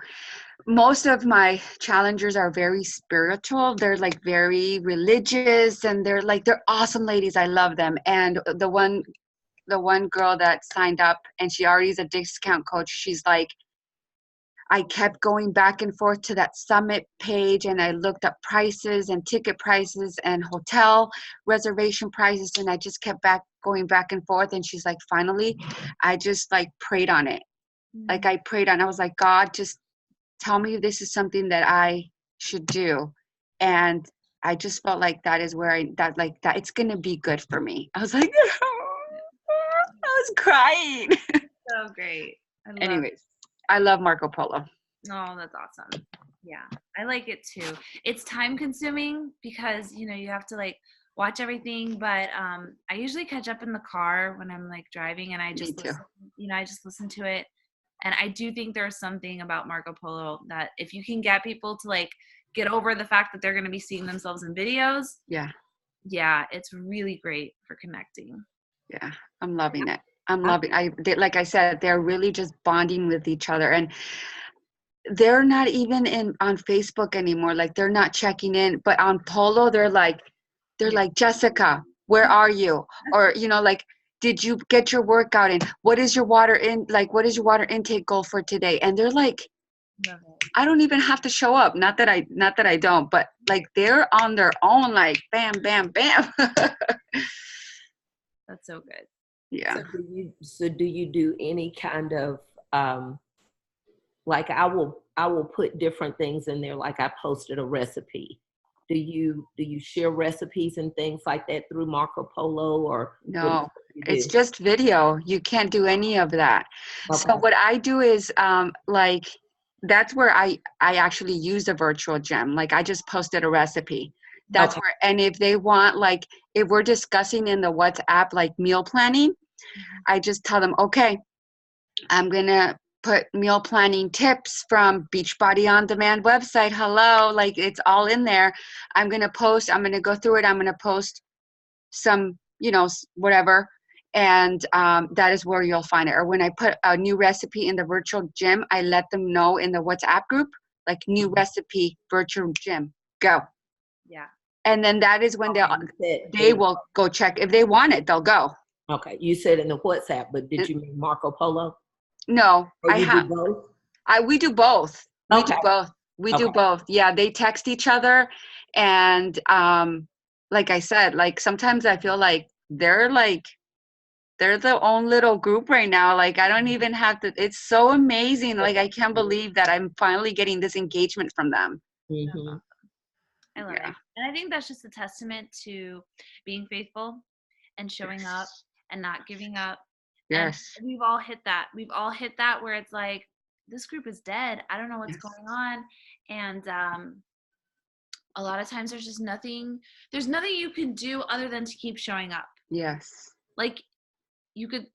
most of my challengers are very spiritual. They're like very religious, and they're awesome ladies. I love them. And the one girl that signed up, and she already is a discount coach, she's like, I kept going back and forth to that summit page, and I looked up prices and ticket prices and hotel reservation prices, and I just kept going back and forth. And she's like, finally, I just like prayed on it. Like I prayed on, I was like, God, just tell me if this is something that I should do. And I just felt like that is where that it's going to be good for me. I was like, I was crying. So great. Anyways, I love Marco Polo. Oh, that's awesome. Yeah, I like it too. It's time consuming because, you know, you have to like watch everything, but I usually catch up in the car when I'm like driving, and I Me just too. listen, I just listen to it. And I do think there's something about Marco Polo that if you can get people to like get over the fact that they're going to be seeing themselves in videos, Yeah. yeah, it's really great for connecting. Yeah. I'm loving it. Like I said, they're really just bonding with each other, and they're not even on Facebook anymore. Like they're not checking in, but on Polo, they're like, Jessica, where are you? Or, like, did you get your workout in? What is your water intake goal for today? And they're like, Love it. I don't even have to show up. Not that I don't, but like they're on their own, like bam, bam, bam. That's so good. Yeah. So do you do any kind of like I will put different things in there, like I posted a recipe. Do you share recipes and things like that through Marco Polo, or what No, do you it's do? just video. You can't do any of that. So Okay. what I do is like that's where I actually use a virtual gym. Like I just posted a recipe. That's Okay. where, and if they want, like if we're discussing in the WhatsApp like meal planning, I just tell them, okay, I'm gonna put meal planning tips from Beachbody On Demand website. Hello, like it's all in there. I'm gonna go through it. I'm gonna post some, whatever. And that is where you'll find it. Or when I put a new recipe in the virtual gym, I let them know in the WhatsApp group, like new recipe, virtual gym, go. Yeah. And then that is when Okay, they will go check. If they want it, they'll go. okay, you said in the WhatsApp, but did you mean Marco Polo? No, Or you do both? we do both. We do Okay. both. We do Okay. both. Yeah, they text each other, and like I said, like sometimes I feel like they're their own little group right now. Like I don't even have to. It's so amazing. Like I can't believe that I'm finally getting this engagement from them. Mm-hmm. I love Yeah. it. And I think that's just a testament to being faithful and showing up and not giving up. Yes. And we've all hit that. We've all hit that where it's like, this group is dead. I don't know what's Yes. going on. And a lot of times there's nothing you can do other than to keep showing up. Yes. Like you could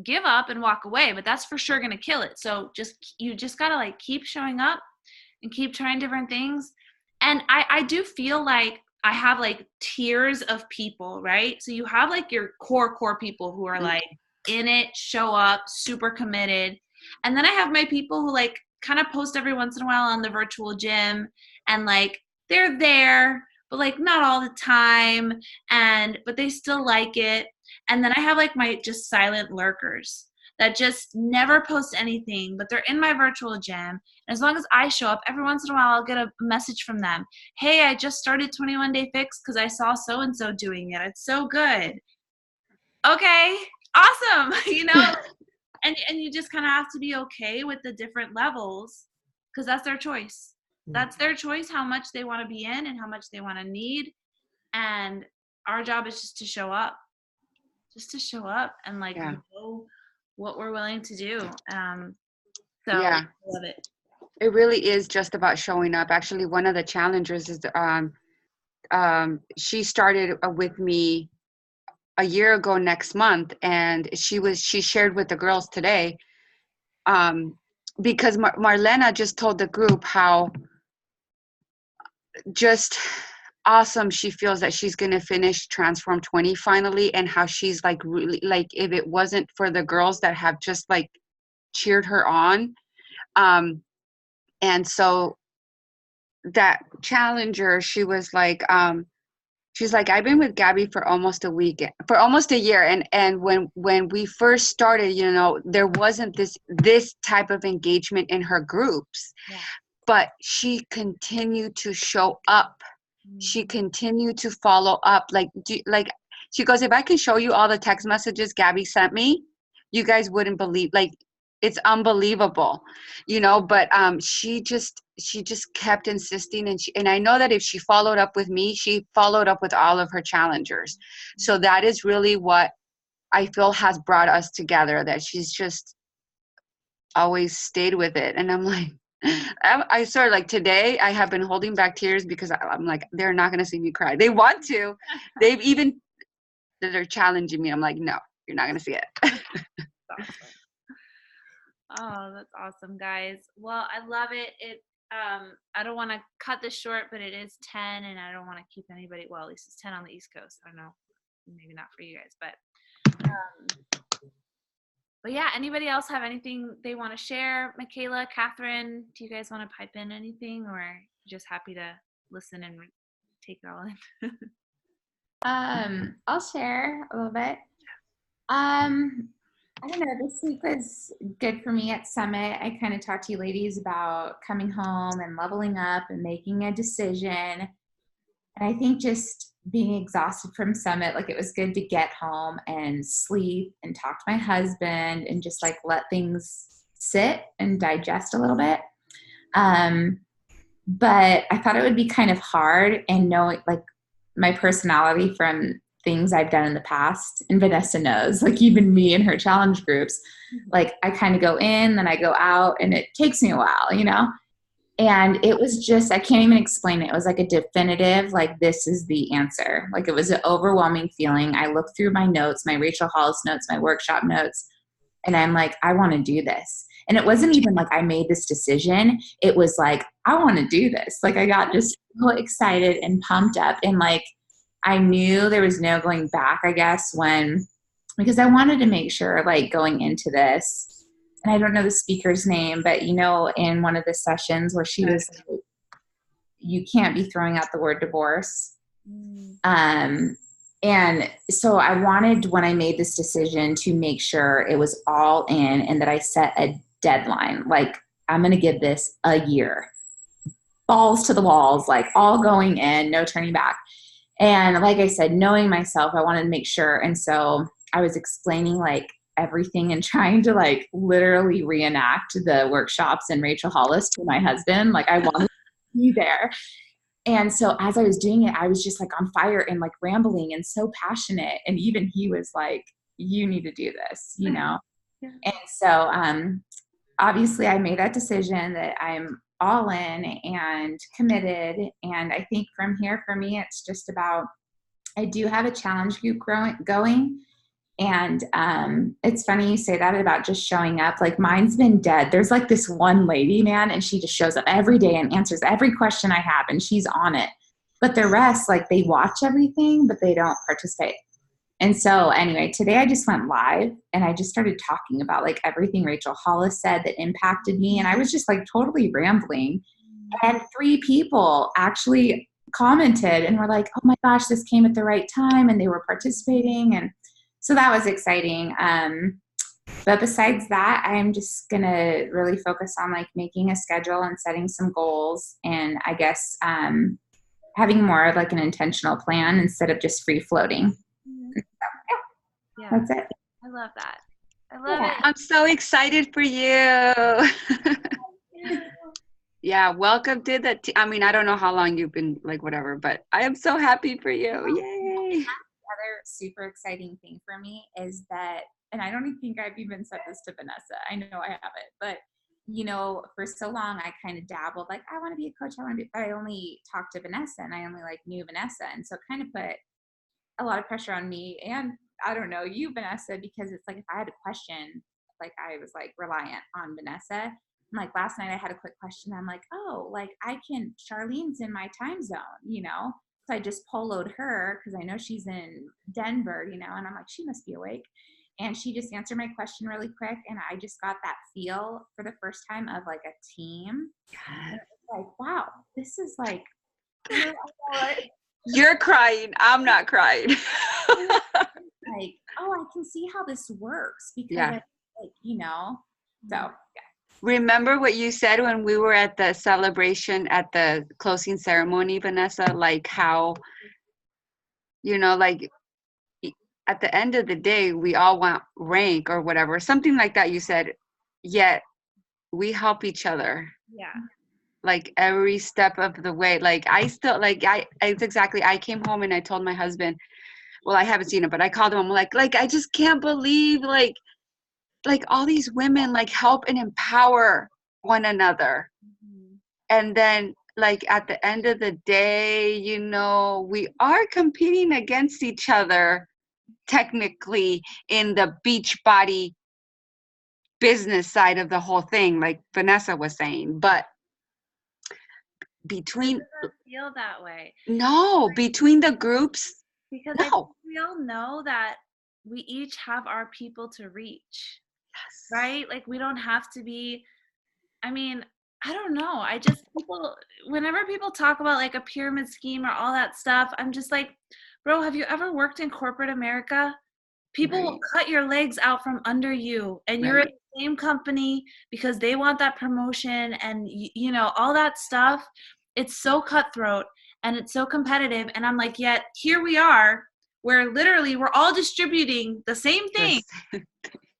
give up and walk away, but that's for sure going to kill it. So you just got to like keep showing up and keep trying different things. And I do feel like I have like tiers of people, right? So you have like your core people who are like in it, show up, super committed. And then I have my people who like kind of post every once in a while on the virtual gym, and like they're there, but like not all the time, but they still like it. And then I have like my just silent lurkers that just never post anything, but they're in my virtual gym. And as long as I show up, every once in a while I'll get a message from them. Hey, I just started 21 Day Fix because I saw so-and-so doing it. It's so good. Okay, awesome. And you just kind of have to be okay with the different levels, because that's their choice. That's their choice, how much they want to be in and how much they want to need. And our job is just to show up. Just to show up and like know what we're willing to do. So Yeah. I love it. It really is just about showing up. Actually, one of the challengers is she started with me a year ago next month, and she shared with the girls today, because Marlena just told the group how just awesome she feels that she's going to finish Transform 20 finally, and how she's like really like, if it wasn't for the girls that have just like cheered her on, and so that challenger, she was like, she's like, I've been with Gabby for almost a year, and when we first started, there wasn't this type of engagement in her groups. Yeah. But she continued to show up. She continued to follow up. Like she goes, if I can show you all the text messages Gabby sent me, you guys wouldn't believe. Like, it's unbelievable, but she just kept insisting, and I know that if she followed up with me, she followed up with all of her challengers. So that is really what I feel has brought us together, that she's just always stayed with it. And I'm like, I sort of like today I have been holding back tears because I'm like, they're not going to see me cry. They want to. They're challenging me. I'm like, no, you're not going to see it. Awesome. Oh, that's awesome, guys. Well, I love it. I don't want to cut this short, but it is 10 and I don't want to keep anybody, well, at least it's 10 on the East Coast. I don't know. Maybe not for you guys, but yeah, anybody else have anything they want to share? Michaela, Catherine, do you guys want to pipe in anything, or just happy to listen and take it all in? I'll share a little bit. I don't know, this week was good for me at Summit. I kind of talked to you ladies about coming home and leveling up and making a decision. And I think just being exhausted from Summit, like it was good to get home and sleep and talk to my husband and just like let things sit and digest a little bit. But I thought it would be kind of hard, and knowing like my personality from things I've done in the past, and Vanessa knows, like even me and her challenge groups, like I kind of go in, then I go out, and it takes me a while, you know? And it was just, I can't even explain it. It was like a definitive, like this is the answer. Like it was an overwhelming feeling. I looked through my notes, my Rachel Hollis notes, my workshop notes, and I'm like, I want to do this. And it wasn't even like I made this decision. It was like, I want to do this. Like I got just so excited and pumped up, and like, I knew there was no going back, I guess, because I wanted to make sure, like, going into this, and I don't know the speaker's name, but, you know, in one of the sessions where she was like, you can't be throwing out the word divorce. And so I wanted, when I made this decision, to make sure it was all in and that I set a deadline. Like, I'm going to give this a year. Balls to the walls, like all going in, no turning back. And like I said, knowing myself, I wanted to make sure. And so I was explaining like everything and trying to like literally reenact the workshops in Rachel Hollis to my husband. Like I wanted to be there. And so as I was doing it, I was just like on fire and like rambling and so passionate. And even he was like, you need to do this, you know? Yeah. And so obviously I made that decision that I'm all in and committed. And I think from here, for me, it's just about, I do have a challenge group going. And it's funny you say that about just showing up. Like mine's been dead. There's like this one lady, man, and she just shows up every day and answers every question I have, and she's on it. But the rest, like they watch everything, but they don't participate. And so anyway, today I just went live and I just started talking about like everything Rachel Hollis said that impacted me. And I was just like totally rambling. And 3 people actually commented and were like, oh my gosh, this came at the right time. And they were participating. And so that was exciting. But besides that, I'm just going to really focus on like making a schedule and setting some goals. And I guess having more of like an intentional plan instead of just free floating. Yeah, that's it. I love that. I love it. I'm so excited for you. Yeah, welcome to the I mean, I don't know how long you've been like whatever, but I am so happy for you. Yay. The other super exciting thing for me is that, and I don't even think I've even said this to Vanessa. I know I haven't, but you know, for so long I kind of dabbled like, I want to be a coach. But I only talked to Vanessa and I only like knew Vanessa. And so it kind of put a lot of pressure on me and I don't know you, Vanessa, because it's like if I had a question, like I was like reliant on Vanessa. And like last night I had a quick question. I'm like, oh, like Charlene's in my time zone, you know? So I just poloed her because I know she's in Denver, you know, and I'm like, she must be awake. And she just answered my question really quick. And I just got that feel for the first time of like a team. And it was like, wow, this is like, you're crying. I'm not crying. Like, oh, I can see how this works because, like, you know, so yeah. Remember what you said when we were at the celebration at the closing ceremony, Vanessa, like how, you know, like at the end of the day, we all want rank or whatever, something like that you said, yet we help each other. Yeah. Like every step of the way. Like I still, like it's exactly, I came home and I told my husband, well, I haven't seen it, but I called him. I'm like, I just can't believe like all these women like help and empower one another. And then, like, at the end of the day, you know, we are competing against each other technically in the beach body business side of the whole thing, like Vanessa was saying. But between, It doesn't feel that way. no, between the groups, Because I think no. we all know that we each have our people to reach, Yes. right? Like we don't have to be, I mean, I don't know. I just, people, whenever people talk about like a pyramid scheme or all that stuff, I'm just like, bro, have you ever worked in corporate America? People will Right. cut your legs out from under you, and you're in Right. the same company because they want that promotion and, you know, all that stuff. It's so cutthroat and it's so competitive. And I'm like, yet here we are, where literally we're all distributing the same thing Yes.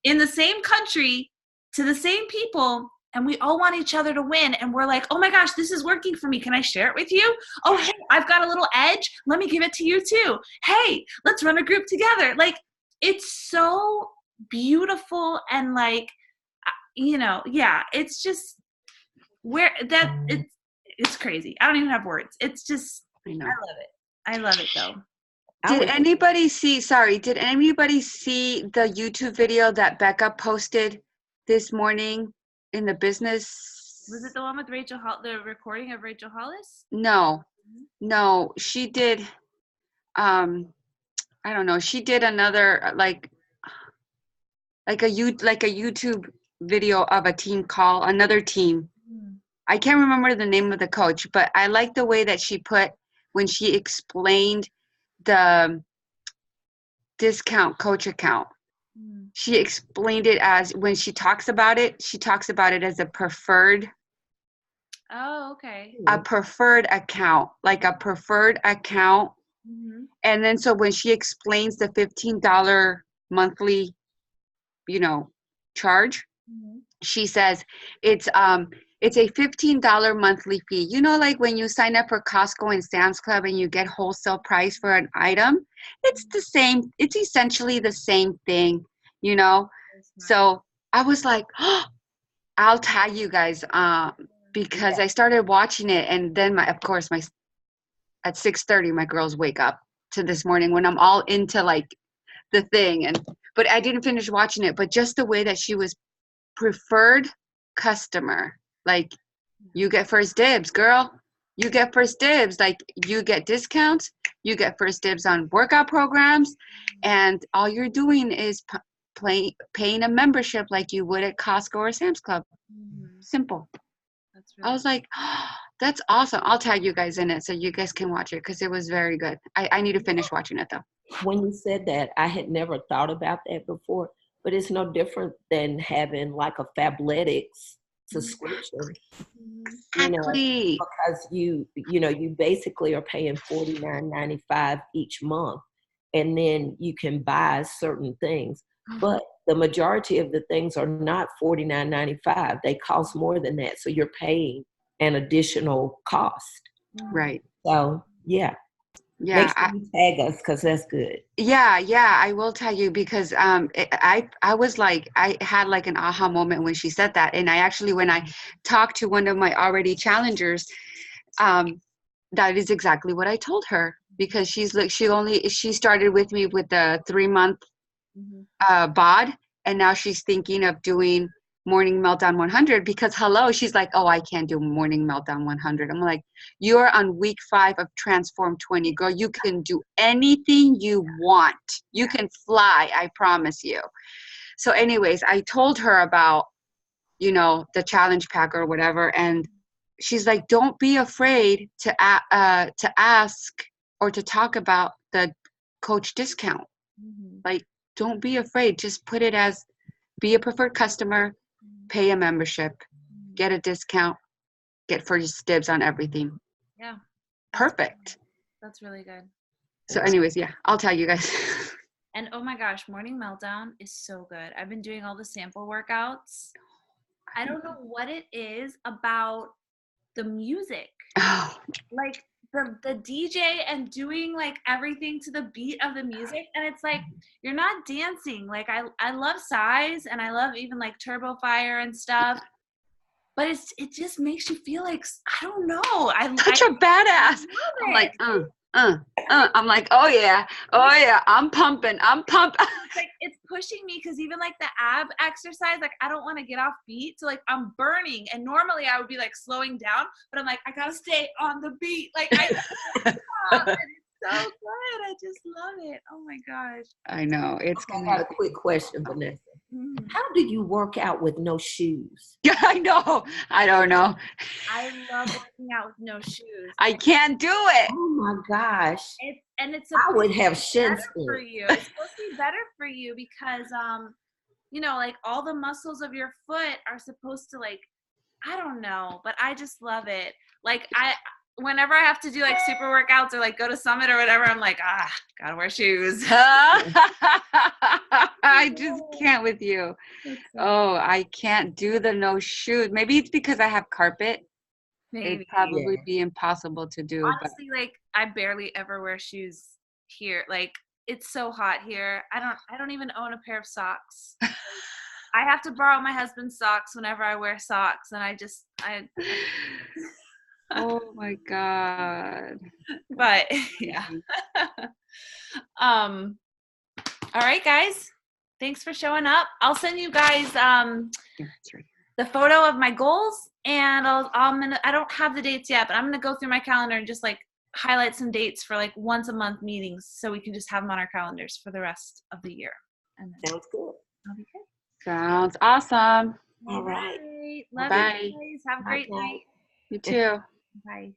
in the same country to the same people, and we all want each other to win, and we're like, oh my gosh, this is working for me, can I share it with you? Oh hey, I've got a little edge, let me give it to you too. Hey, let's run a group together. Like, it's so beautiful. And like, you know, yeah, it's just where that it's crazy. I don't even have words. It's just, I know. I love it though. I Did was- anybody see, sorry, did anybody see the YouTube video that Becca posted this morning in the business? Was it the one with Rachel the recording of Rachel Hollis? No, she did, I don't know, she did another, like a YouTube video of a team call, another team. I can't remember the name of the coach, but I like the way that she put when she explained the discount coach account. She explained it as, when she talks about it as a preferred Oh, okay. account, like a preferred account. And then so when she explains the $15 monthly, you know, charge, she says it's a $15 monthly fee. You know, like when you sign up for Costco and Sam's Club and you get wholesale price for an item, it's the same. It's essentially the same thing, you know? So I was like, oh, I'll tag you guys because I started watching it, and then at 6:30 my girls wake up to this morning when I'm all into like the thing, but I didn't finish watching it. But just the way that she was preferred customer, like, you get first dibs, girl. You get first dibs. Like, you get discounts. You get first dibs on workout programs. And all you're doing is paying a membership like you would at Costco or Sam's Club. Simple. That's really I was like, oh, that's awesome. I'll tag you guys in it so you guys can watch it because it was very good. I need to finish watching it, though. When you said that, I had never thought about that before, but it's no different than having like a Fabletics subscription. You know, Exactly. because you basically are paying $49.95 each month, and then you can buy certain things. But the majority of the things are not $49.95. They cost more than that, so you're paying an additional cost. Right. So yeah, Yeah. make sure you tag us because that's good. Yeah, I will tell you because I was like, I had like an aha moment when she said that. And I actually, when I talked to one of my already challengers, that is exactly what I told her, because she's like, she started with me with the 3-month bod, and now she's thinking of doing Morning Meltdown 100 because hello, she's like, oh, I can't do Morning Meltdown 100. I'm like, you're on week 5 of Transform 20, girl. You can do anything you want. You can fly, I promise you. So anyways, I told her about, the challenge pack or whatever, and she's like, don't be afraid to ask or to talk about the coach discount. Like, don't be afraid. Just put it as, be a preferred customer, pay a membership, get a discount, get first dibs on everything. Yeah. Perfect. That's really good. So anyways, yeah, I'll tell you guys. And oh my gosh, Morning Meltdown is so good. I've been doing all the sample workouts. I don't know what it is about the music. Oh, Like the DJ and doing like everything to the beat of the music, and it's like you're not dancing. Like I love Size and I love even like Turbo Fire and stuff, but it just makes you feel like, I don't know. Such a badass. I'm like, I'm like, oh yeah, I'm pumping. Like it's pushing me because even like the ab exercise, like I don't want to get off beat, so like I'm burning, and normally I would be like slowing down, but I'm like I gotta stay on the beat. Like I stop, and it's so good. I just love it. Oh my gosh. I know it's I got a quick question, Vanessa. How do you work out with no shoes? Yeah, I know. I don't know. I love working out with no shoes. I can't do it. Oh my gosh. It's I would have shin better for splints. you. It's supposed to be better for you because you know, like all the muscles of your foot are supposed to like, I don't know, but I just love it. Like whenever I have to do like super workouts or like go to Summit or whatever, I'm like, gotta wear shoes. I just can't with you. Oh, I can't do the no shoes. Maybe it's because I have carpet. Maybe. It'd probably be impossible to do. Honestly, like I barely ever wear shoes here. Like it's so hot here. I don't even own a pair of socks. I have to borrow my husband's socks whenever I wear socks, and I Oh my God. but yeah. All right, guys. Thanks for showing up. I'll send you guys the photo of my goals, and I don't have the dates yet, but I'm gonna go through my calendar and just like highlight some dates for like once a month meetings, so we can just have them on our calendars for the rest of the year. And then Sounds good. I'll be good. Sounds awesome. All right. Love Bye. you guys. Have a great Bye. night. You too. Bye.